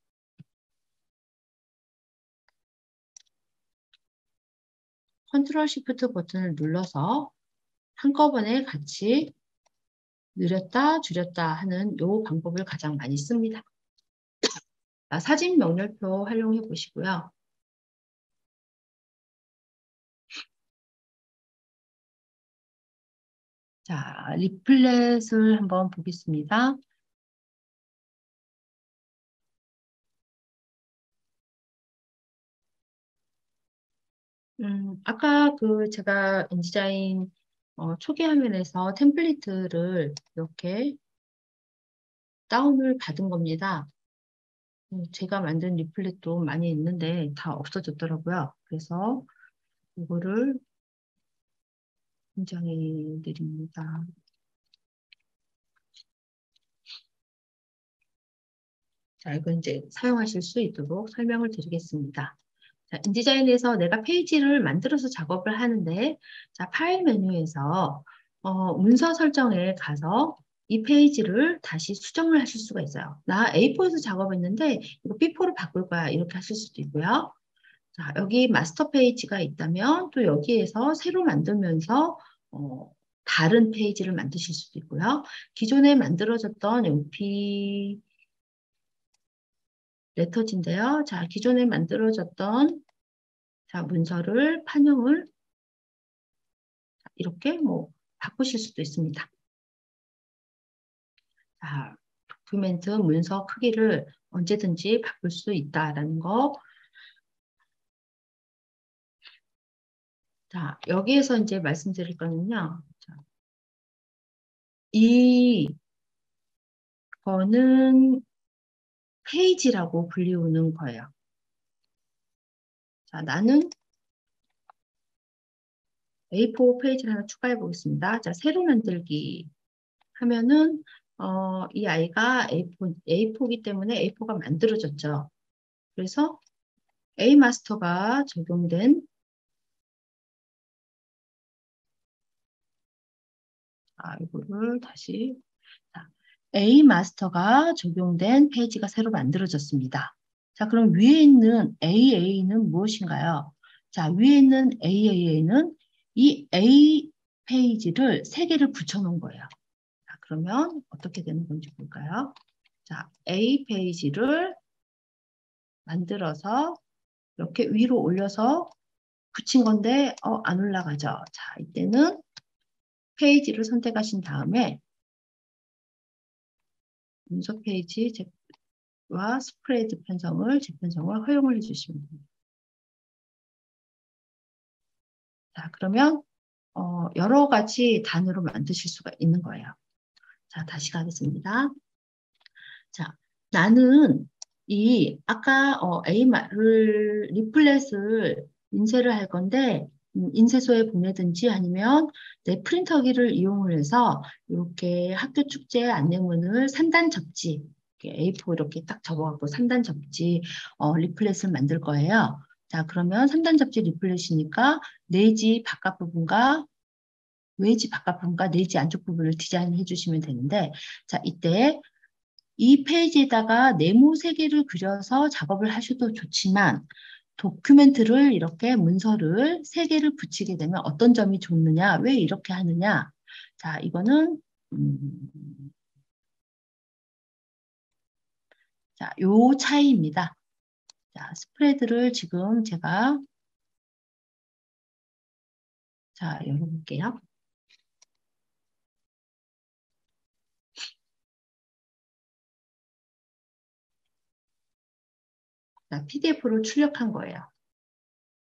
A: 컨트롤 시프트 버튼을 눌러서 한꺼번에 같이 늘렸다 줄였다 하는 이 방법을 가장 많이 씁니다. 자, 사진 명렬표 활용해 보시고요. 자, 리플렛을 한번 보겠습니다. 아까 제가 인디자인 초기 화면에서 템플릿을 이렇게 다운을 받은 겁니다. 제가 만든 리플렛도 많이 있는데 다 없어졌더라고요. 그래서 이거를 굉장히 드립니다. 자, 이거 이제 사용하실 수 있도록 설명을 드리겠습니다. 자, 인디자인에서 내가 페이지를 만들어서 작업을 하는데, 자, 파일 메뉴에서 문서 설정에 가서 이 페이지를 다시 수정을 하실 수가 있어요. 나 A4에서 작업했는데 이거 B4로 바꿀 거야. 이렇게 하실 수도 있고요. 자, 여기 마스터 페이지가 있다면 또 여기에서 새로 만들면서 다른 페이지를 만드실 수도 있고요. 기존에 만들어졌던 MP 레터지인데요. 자, 기존에 만들어졌던 자, 문서를 판형을 이렇게 뭐 바꾸실 수도 있습니다. 자, 도큐멘트 문서 크기를 언제든지 바꿀 수 있다라는 거. 자, 여기에서 이제 말씀드릴 거는요. 자, 이거는 페이지라고 불리우는 거예요. 자, 나는 A4 페이지를 하나 추가해 보겠습니다. 자, 새로 만들기 하면은 이 아이가 A4이기 때문에 A4가 만들어졌죠. 그래서 A 마스터가 적용된 이거를 다시 자, A 마스터가 적용된 페이지가 새로 만들어졌습니다. 자, 그럼 위에 있는 AA는 무엇인가요? 자, 위에 있는 AA는 이 A 페이지를 세 개를 붙여놓은 거예요. 자, 그러면 어떻게 되는 건지 볼까요? 자, A 페이지를 만들어서 이렇게 위로 올려서 붙인 건데 안 올라가죠. 자, 이때는 페이지를 선택하신 다음에 문서 페이지와 스프레드 편성을 재편성을 허용을 해주시면 됩니다. 자, 그러면 여러 가지 단으로 만드실 수가 있는 거예요. 자, 다시 가겠습니다. 자, 나는 이 아까 A를 리플렛을 인쇄를 할 건데 인쇄소에 보내든지 아니면 내 프린터기를 이용을 해서 이렇게 학교 축제 안내문을 3단 접지 A4 이렇게 딱 접어갖고 3단 접지 리플렛을 만들 거예요. 자, 그러면 3단 접지 리플렛이니까 내지 바깥 부분과 외지 바깥 부분과 내지 안쪽 부분을 디자인해 주시면 되는데 자, 이때 이 페이지에다가 네모 세 개를 그려서 작업을 하셔도 좋지만 도큐멘트를 이렇게 문서를 세 개를 붙이게 되면 어떤 점이 좋느냐, 왜 이렇게 하느냐. 자, 이거는 자, 요 차이입니다. 자, 스프레드를 지금 제가 자, 열어볼게요. 자, PDF로 출력한 거예요.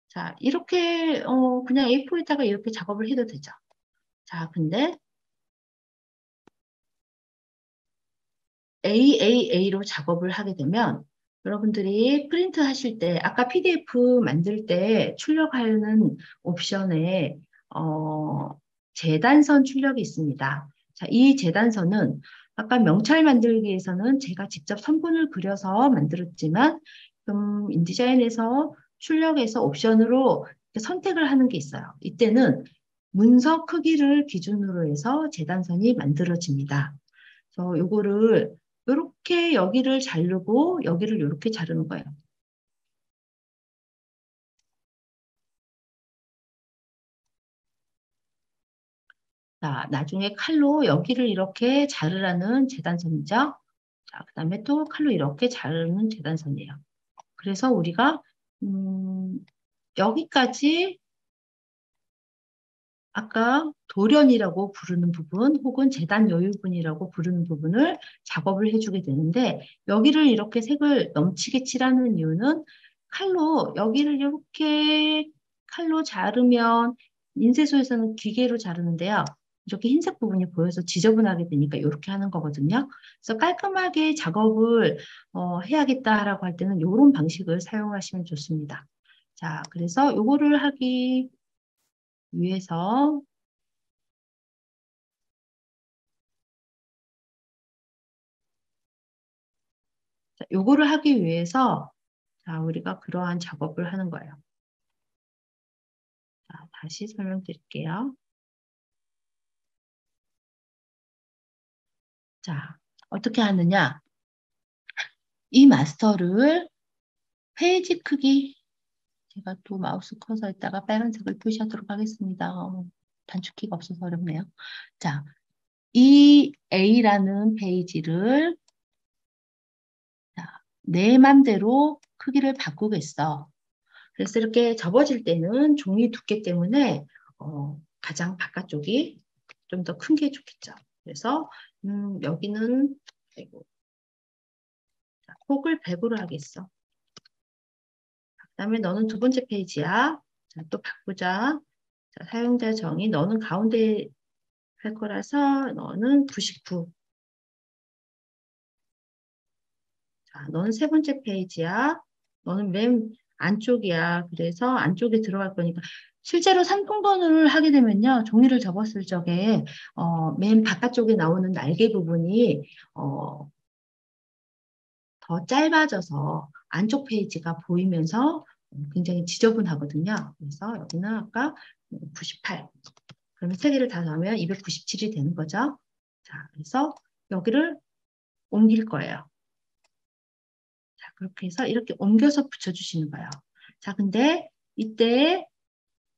A: 자, 이렇게 그냥 A4에다가 이렇게 작업을 해도 되죠. 자, 근데 AAA로 작업을 하게 되면 여러분들이 프린트 하실 때 아까 PDF 만들 때 출력하는 옵션에 재단선 출력이 있습니다. 자, 이 재단선은 아까 명찰 만들기에서는 제가 직접 선분을 그려서 만들었지만 인디자인에서 출력해서 옵션으로 선택을 하는 게 있어요. 이때는 문서 크기를 기준으로 해서 재단선이 만들어집니다. 그래서 요거를 이렇게 여기를 자르고 여기를 이렇게 자르는 거예요. 자, 나중에 칼로 여기를 이렇게 자르라는 재단선이죠. 자, 그 다음에 또 칼로 이렇게 자르는 재단선이에요. 그래서 우리가 여기까지 아까 돌연이라고 부르는 부분 혹은 재단 여유분이라고 부르는 부분을 작업을 해주게 되는데 여기를 이렇게 색을 넘치게 칠하는 이유는 칼로 여기를 이렇게 칼로 자르면 인쇄소에서는 기계로 자르는데요. 이렇게 흰색 부분이 보여서 지저분하게 되니까 이렇게 하는 거거든요. 그래서 깔끔하게 작업을 해야겠다라고 할 때는 이런 방식을 사용하시면 좋습니다. 자, 그래서 요거를 하기 위해서 요거를 하기 위해서 자, 우리가 그러한 작업을 하는 거예요. 자, 다시 설명드릴게요. 자, 어떻게 하느냐? 이 마스터를 페이지 크기, 제가 또 마우스 커서에다가 빨간색을 표시하도록 하겠습니다. 단축키가 없어서 어렵네요. 자, 이 A라는 페이지를 자, 내 맘대로 크기를 바꾸겠어. 그래서 이렇게 접어질 때는 종이 두께 때문에 가장 바깥쪽이 좀 더 큰 게 좋겠죠. 그래서 여기는 아이고, 자, 폭을 100으로 하겠어. 그다음에 너는 두 번째 페이지야. 자, 또 바꾸자. 자, 사용자 정의 너는 가운데 할 거라서 너는 99. 자, 너는 세 번째 페이지야. 너는 맨 안쪽이야. 그래서 안쪽에 들어갈 거니까 실제로 상품번호를 하게 되면요. 종이를 접었을 적에 맨 바깥쪽에 나오는 날개 부분이 더 짧아져서 안쪽 페이지가 보이면서 굉장히 지저분하거든요. 그래서 여기는 아까 98. 그러면 세 개를 다 넣으면 297이 되는 거죠. 자, 그래서 여기를 옮길 거예요. 자, 그렇게 해서 이렇게 옮겨서 붙여주시는 거예요. 자, 근데 이때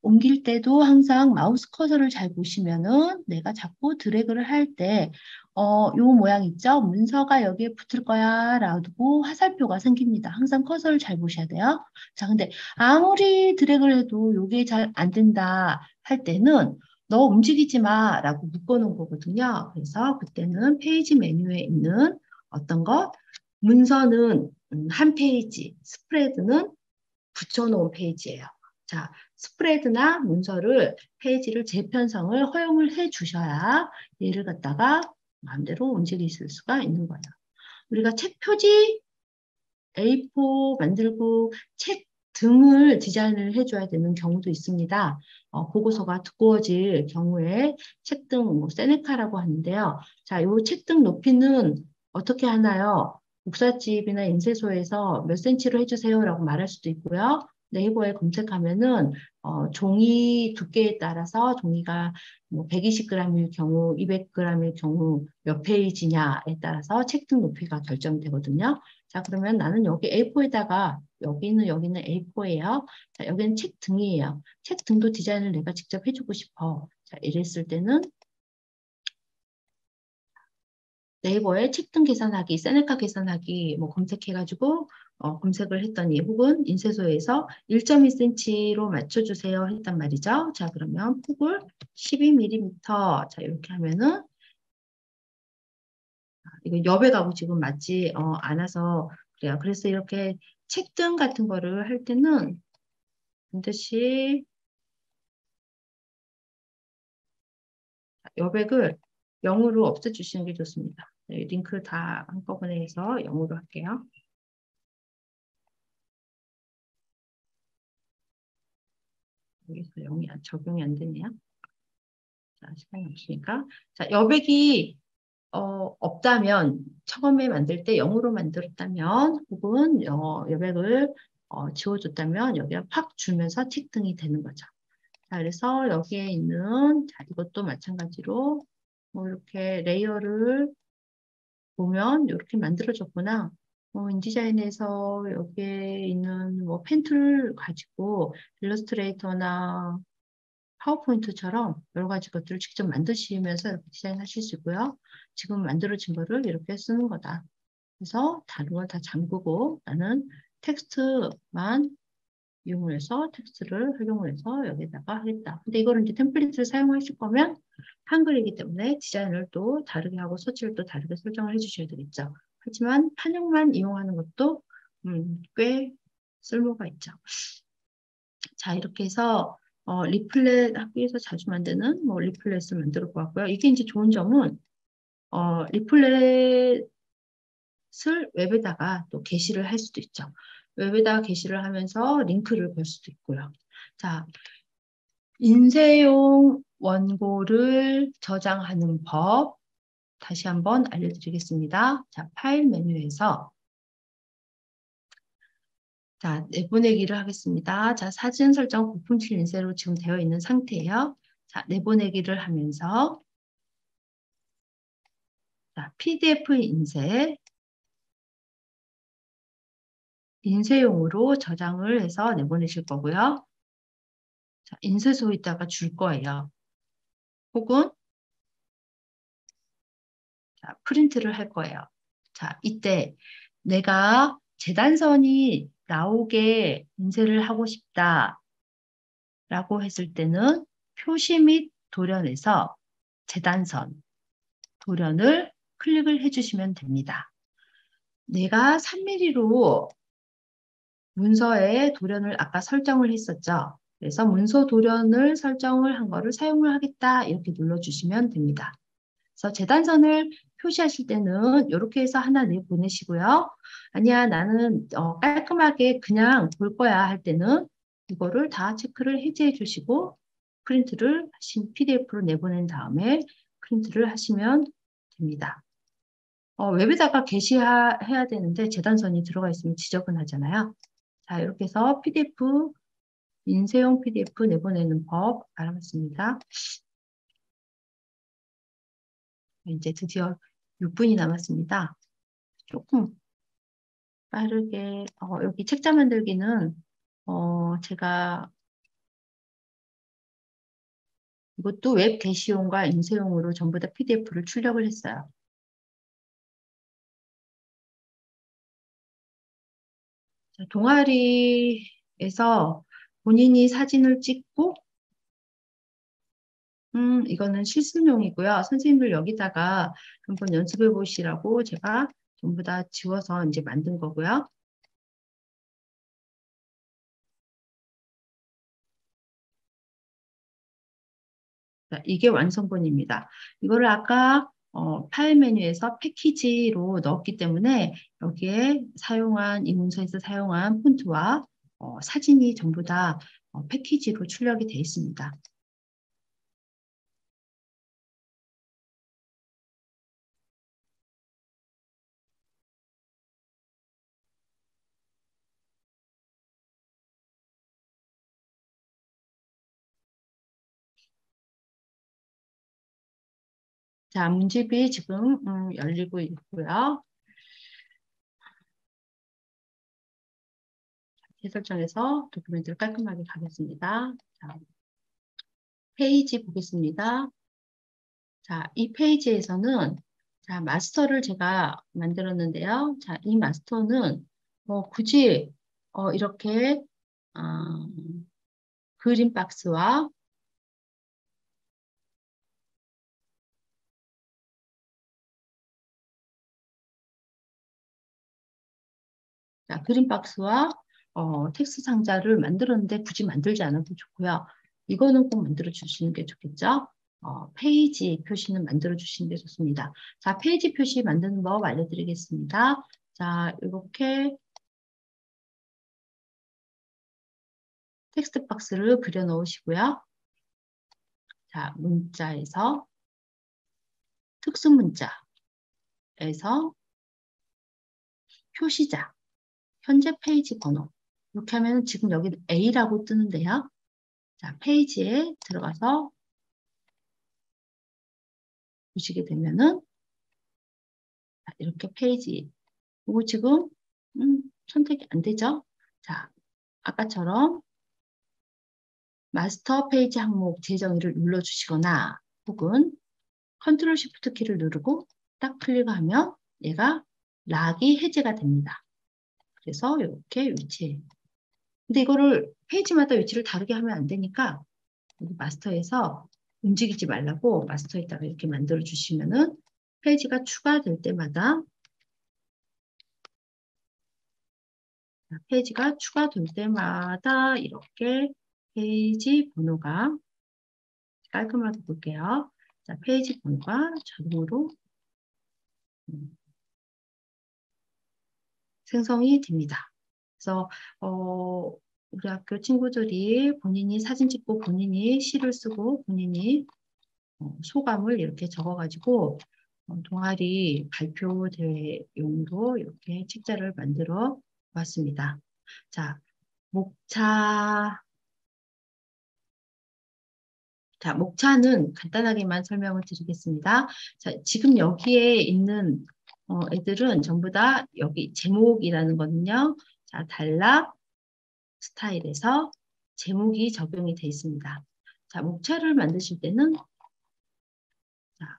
A: 옮길 때도 항상 마우스 커서를 잘 보시면은 내가 자꾸 드래그를 할 때, 요 모양 있죠? 문서가 여기에 붙을 거야 라고 화살표가 생깁니다. 항상 커서를 잘 보셔야 돼요. 자, 근데 아무리 드래그를 해도 요게 잘 안 된다 할 때는 너 움직이지 마 라고 묶어놓은 거거든요. 그래서 그때는 페이지 메뉴에 있는 어떤 것, 문서는 한 페이지, 스프레드는 붙여놓은 페이지예요. 자, 스프레드나 문서를 페이지를 재편성을 허용을 해 주셔야 얘를 갖다가 마음대로 움직이실 수가 있는 거예요. 우리가 책 표지 A4 만들고 책 등을 디자인을 해줘야 되는 경우도 있습니다. 보고서가 두꺼워질 경우에 책등, 뭐 세네카라고 하는데요. 자, 이 책등 높이는 어떻게 하나요? 국사집이나 인쇄소에서 몇 센치로 해주세요라고 말할 수도 있고요. 네이버에 검색하면은 종이 두께에 따라서 종이가 뭐 120g일 경우, 200g일 경우 몇 페이지냐에 따라서 책등 높이가 결정되거든요. 자, 그러면 나는 여기 A4에다가 여기는 A4예요. 자, 여기는 책 등이에요. 책 등도 디자인을 내가 직접 해주고 싶어. 자, 이랬을 때는 네이버에 책등 계산하기, 세네카 계산하기 뭐 검색해가지고 검색을 했더니 혹은 인쇄소에서 1.2cm로 맞춰주세요 했단 말이죠. 자, 그러면 폭을 12mm. 자, 이렇게 하면은 이거 여백하고 지금 맞지 않아서 그래요. 그래서 이렇게 책등 같은 거를 할 때는 반드시 여백을 0으로 없애주시는 게 좋습니다. 네, 링크 다 한꺼번에 해서 0으로 할게요. 여기서 0이 적용이 안 되네요. 자, 시간이 없으니까. 자, 여백이 없다면 처음에 만들 때 0으로 만들었다면 혹은 여백을 지워줬다면 여기가 팍 줄면서 틱등이 되는 거죠. 자, 그래서 여기에 있는 자, 이것도 마찬가지로 뭐 이렇게 레이어를 보면 이렇게 만들어졌구나. 인디자인에서 여기에 있는 뭐 펜툴 가지고 일러스트레이터나 파워포인트처럼 여러 가지 것들을 직접 만드시면서 이렇게 디자인하실 수 있고요. 지금 만들어진 거를 이렇게 쓰는 거다. 그래서 다른 걸 다 잠그고 나는 텍스트만 이용을 해서 텍스트를 활용을 해서 여기다가 하겠다. 근데 이거를 이제 템플릿을 사용하실 거면 한글이기 때문에 디자인을 또 다르게 하고 서치를 또 다르게 설정을 해주셔야 되겠죠. 하지만 판형만 이용하는 것도 꽤 쓸모가 있죠. 자, 이렇게 해서 리플렛 학교에서 자주 만드는 뭐 리플렛을 만들어 보았고요. 이게 이제 좋은 점은 리플렛을 웹에다가 또 게시를 할 수도 있죠. 웹에다가 게시를 하면서 링크를 걸 수도 있고요. 자, 인쇄용 원고를 저장하는 법 다시 한번 알려드리겠습니다. 자, 파일 메뉴에서 자, 내보내기를 하겠습니다. 자, 사진 설정 고품질 인쇄로 지금 되어 있는 상태예요. 자, 내보내기를 하면서 자, PDF 인쇄용으로 저장을 해서 내보내실 거고요. 자, 인쇄소에다가 줄 거예요. 혹은 자, 프린트를 할 거예요. 자, 이때 내가 재단선이 나오게 인쇄를 하고 싶다라고 했을 때는 표시 및 도련에서 재단선, 도련을 클릭을 해주시면 됩니다. 내가 3mm로 문서에 도련을 아까 설정을 했었죠. 그래서 문서 도련을 설정을 한 거를 사용을 하겠다 이렇게 눌러주시면 됩니다. 그래서 재단선을 표시하실 때는 이렇게 해서 하나 내보내시고요. 아니야 나는 깔끔하게 그냥 볼 거야 할 때는 이거를 다 체크를 해제해 주시고 프린트를 하신 PDF로 내보낸 다음에 프린트를 하시면 됩니다. 웹에다가 게시해야 되는데 재단선이 들어가 있으면 지저분하잖아요. 자, 이렇게 해서 PDF, 인쇄용 PDF 내보내는 법 알아봤습니다. 이제 드디어 6분이 남았습니다. 조금 빠르게, 여기 책자 만들기는, 제가 이것도 웹 게시용과 인쇄용으로 전부 다 PDF를 출력을 했어요. 자, 동아리에서 본인이 사진을 찍고, 이거는 실습용이고요. 선생님들 여기다가 한번 연습해 보시라고 제가 전부 다 지워서 이제 만든 거고요. 자, 이게 완성본입니다. 이거를 아까 파일 메뉴에서 패키지로 넣었기 때문에 여기에 사용한 이 문서에서 사용한 폰트와 사진이 전부 다 패키지로 출력이 되어 있습니다. 자, 문집이 지금 열리고 있고요. 해설정에서 도큐멘트를 깔끔하게 가겠습니다. 자, 페이지 보겠습니다. 자, 이 페이지에서는 자, 마스터를 제가 만들었는데요. 자, 이 마스터는 굳이 이렇게 어, 그림 박스와 자, 그림 박스와 텍스트 상자를 만들었는데 굳이 만들지 않아도 좋고요. 이거는 꼭 만들어 주시는 게 좋겠죠? 페이지 표시는 만들어 주시는 게 좋습니다. 자, 페이지 표시 만드는 법 알려드리겠습니다. 자, 이렇게 텍스트 박스를 그려 넣으시고요. 자, 문자에서 특수 문자에서 표시자, 현재 페이지 번호. 이렇게 하면 지금 여기 A라고 뜨는데요. 자, 페이지에 들어가서 보시게 되면은 이렇게 페이지. 이거 지금 선택이 안 되죠? 자, 아까처럼 마스터 페이지 항목 재정의를 눌러주시거나 혹은 컨트롤 시프트 키를 누르고 딱 클릭하면 얘가 락이 해제가 됩니다. 그래서 이렇게 위치해. 근데 이거를 페이지마다 위치를 다르게 하면 안 되니까 여기 마스터에서 움직이지 말라고 마스터에다가 이렇게 만들어 주시면은 페이지가 추가될 때마다 페이지가 추가될 때마다 이렇게 페이지 번호가 깔끔하게 볼게요. 자, 페이지 번호가 자동으로 생성이 됩니다. 그래서 우리 학교 친구들이 본인이 사진 찍고 본인이 시를 쓰고 본인이 소감을 이렇게 적어가지고 동아리 발표 대회용으로 이렇게 책자를 만들어 봤습니다. 자, 목차. 자, 목차는 간단하게만 설명을 드리겠습니다. 자, 지금 여기에 있는 애들은 전부 다 여기 제목이라는 거는요. 자, 단락 스타일에서 제목이 적용이 되어 있습니다. 자, 목차를 만드실 때는 자,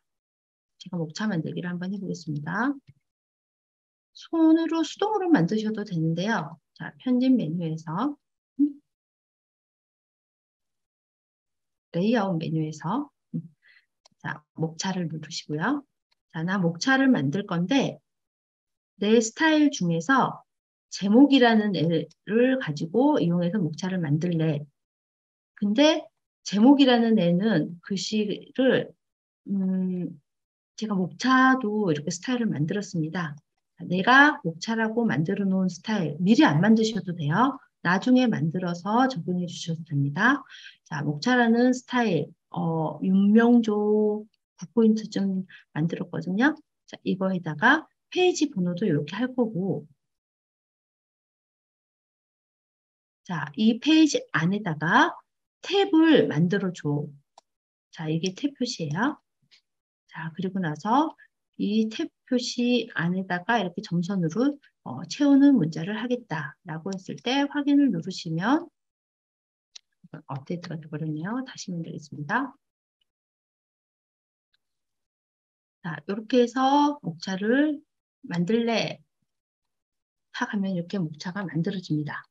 A: 제가 목차 만들기를 한번 해보겠습니다. 손으로 수동으로 만드셔도 되는데요. 자, 편집 메뉴에서 레이아웃 메뉴에서 자, 목차를 누르시고요. 자, 나 목차를 만들 건데 내 스타일 중에서 제목이라는 애를 가지고 이용해서 목차를 만들래. 근데 제목이라는 애는 글씨를 제가 목차도 이렇게 스타일을 만들었습니다. 내가 목차라고 만들어 놓은 스타일 미리 안 만드셔도 돼요. 나중에 만들어서 적용해 주셔도 됩니다. 자, 목차라는 스타일 6명조 9포인트 좀 만들었거든요. 자, 이거에다가 페이지 번호도 이렇게 할 거고 자, 이 페이지 안에다가 탭을 만들어 줘. 자, 이게 탭 표시예요. 자, 그리고 나서 이 탭 표시 안에다가 이렇게 점선으로 채우는 문자를 하겠다라고 했을 때 확인을 누르시면 업데이트가 되어버렸네요. 다시 만들겠습니다. 자, 이렇게 해서 목차를 만들래 탁 하면 이렇게 목차가 만들어집니다.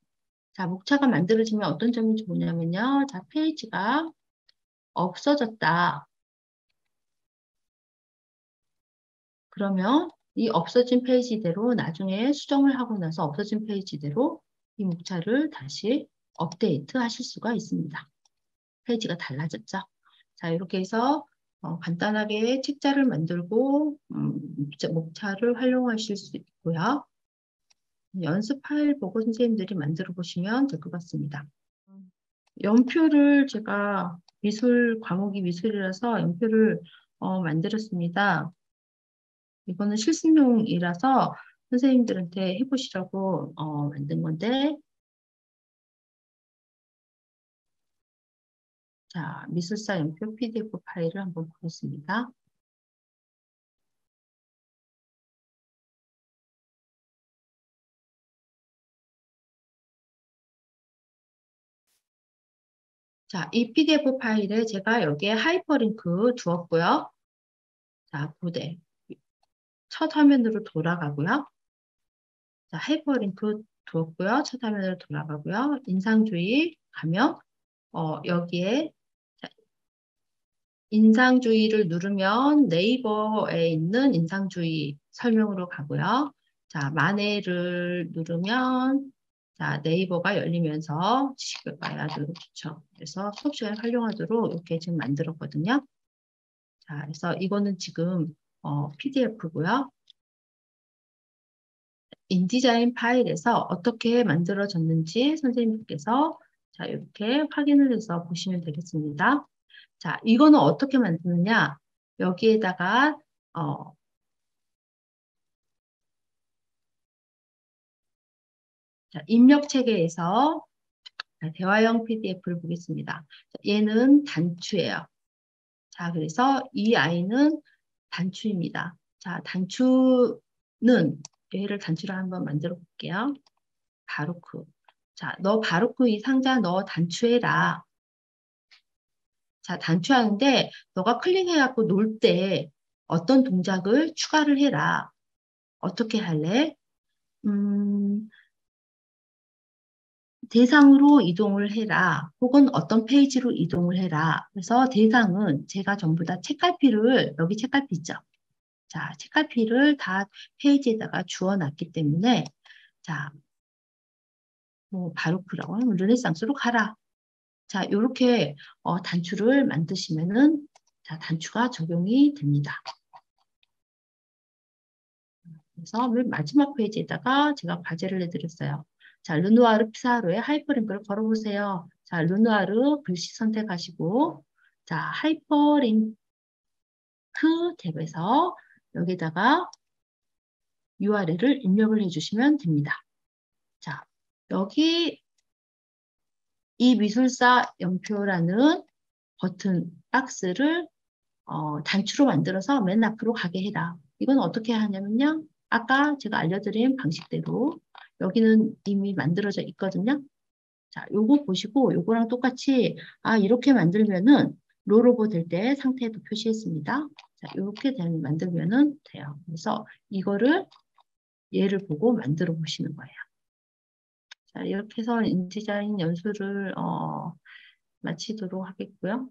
A: 자, 목차가 만들어지면 어떤 점이 좋으냐면요. 자, 페이지가 없어졌다. 그러면 이 없어진 페이지대로 나중에 수정을 하고 나서 없어진 페이지대로 이 목차를 다시 업데이트 하실 수가 있습니다. 페이지가 달라졌죠. 자, 이렇게 해서 간단하게 책자를 만들고 목차를 활용하실 수 있고요. 연습 파일 보고 선생님들이 만들어 보시면 될 것 같습니다. 연표를 제가 과목이 미술이라서 연표를 만들었습니다. 이거는 실습용이라서 선생님들한테 해보시라고 만든 건데 자, 미술사 연표 PDF 파일을 한번 보겠습니다. 자, 이 PDF 파일에 제가 여기에 하이퍼링크 두었고요. 자, 고대. 첫 화면으로 돌아가고요. 자, 하이퍼링크 두었고요. 첫 화면으로 돌아가고요. 인상주의 가면 여기에 자, 인상주의를 누르면 네이버에 있는 인상주의 설명으로 가고요. 자, 만회를 누르면 자, 네이버가 열리면서 지식을 봐야도 좋죠. 그래서 수업 시간에 활용하도록 이렇게 지금 만들었거든요. 자, 그래서 이거는 지금 PDF고요. 인디자인 파일에서 어떻게 만들어졌는지 선생님께서 자, 이렇게 확인을 해서 보시면 되겠습니다. 자, 이거는 어떻게 만드느냐? 여기에다가 자, 입력 체계에서 대화형 PDF를 보겠습니다. 자, 얘는 단추예요. 자, 그래서 이 아이는 단추입니다. 자, 단추는 얘를 단추를 한번 만들어 볼게요. 바루크. 자, 너 바루크 이 상자 너 단추해라. 자, 단추하는데 너가 클릭해갖고 놀 때 어떤 동작을 추가를 해라. 어떻게 할래? 음, 대상으로 이동을 해라. 혹은 어떤 페이지로 이동을 해라. 그래서 대상은 제가 전부 다 책갈피를, 여기 책갈피 있죠? 자, 책갈피를 다 페이지에다가 주워놨기 때문에, 자, 뭐, 바로크라고 하면 르네상스로 가라. 자, 이렇게 단추를 만드시면은 자, 단추가 적용이 됩니다. 그래서 맨 마지막 페이지에다가 제가 과제를 내드렸어요. 자, 르누아르 피사로에 하이퍼링크를 걸어보세요. 자, 르누아르 글씨 선택하시고, 자, 하이퍼링크 탭에서 여기다가 URL을 입력을 해주시면 됩니다. 자, 여기 이 미술사 연표라는 버튼 박스를 단추로 만들어서 맨 앞으로 가게 해라. 이건 어떻게 하냐면요. 아까 제가 알려드린 방식대로 여기는 이미 만들어져 있거든요. 자, 요거 보시고 요거랑 똑같이 이렇게 만들면은 롤오버 될 때 상태에도 표시했습니다. 자, 이렇게 만들면은 돼요. 그래서 이거를 얘를 보고 만들어 보시는 거예요. 자, 이렇게 해서 인디자인 연수를 마치도록 하겠고요.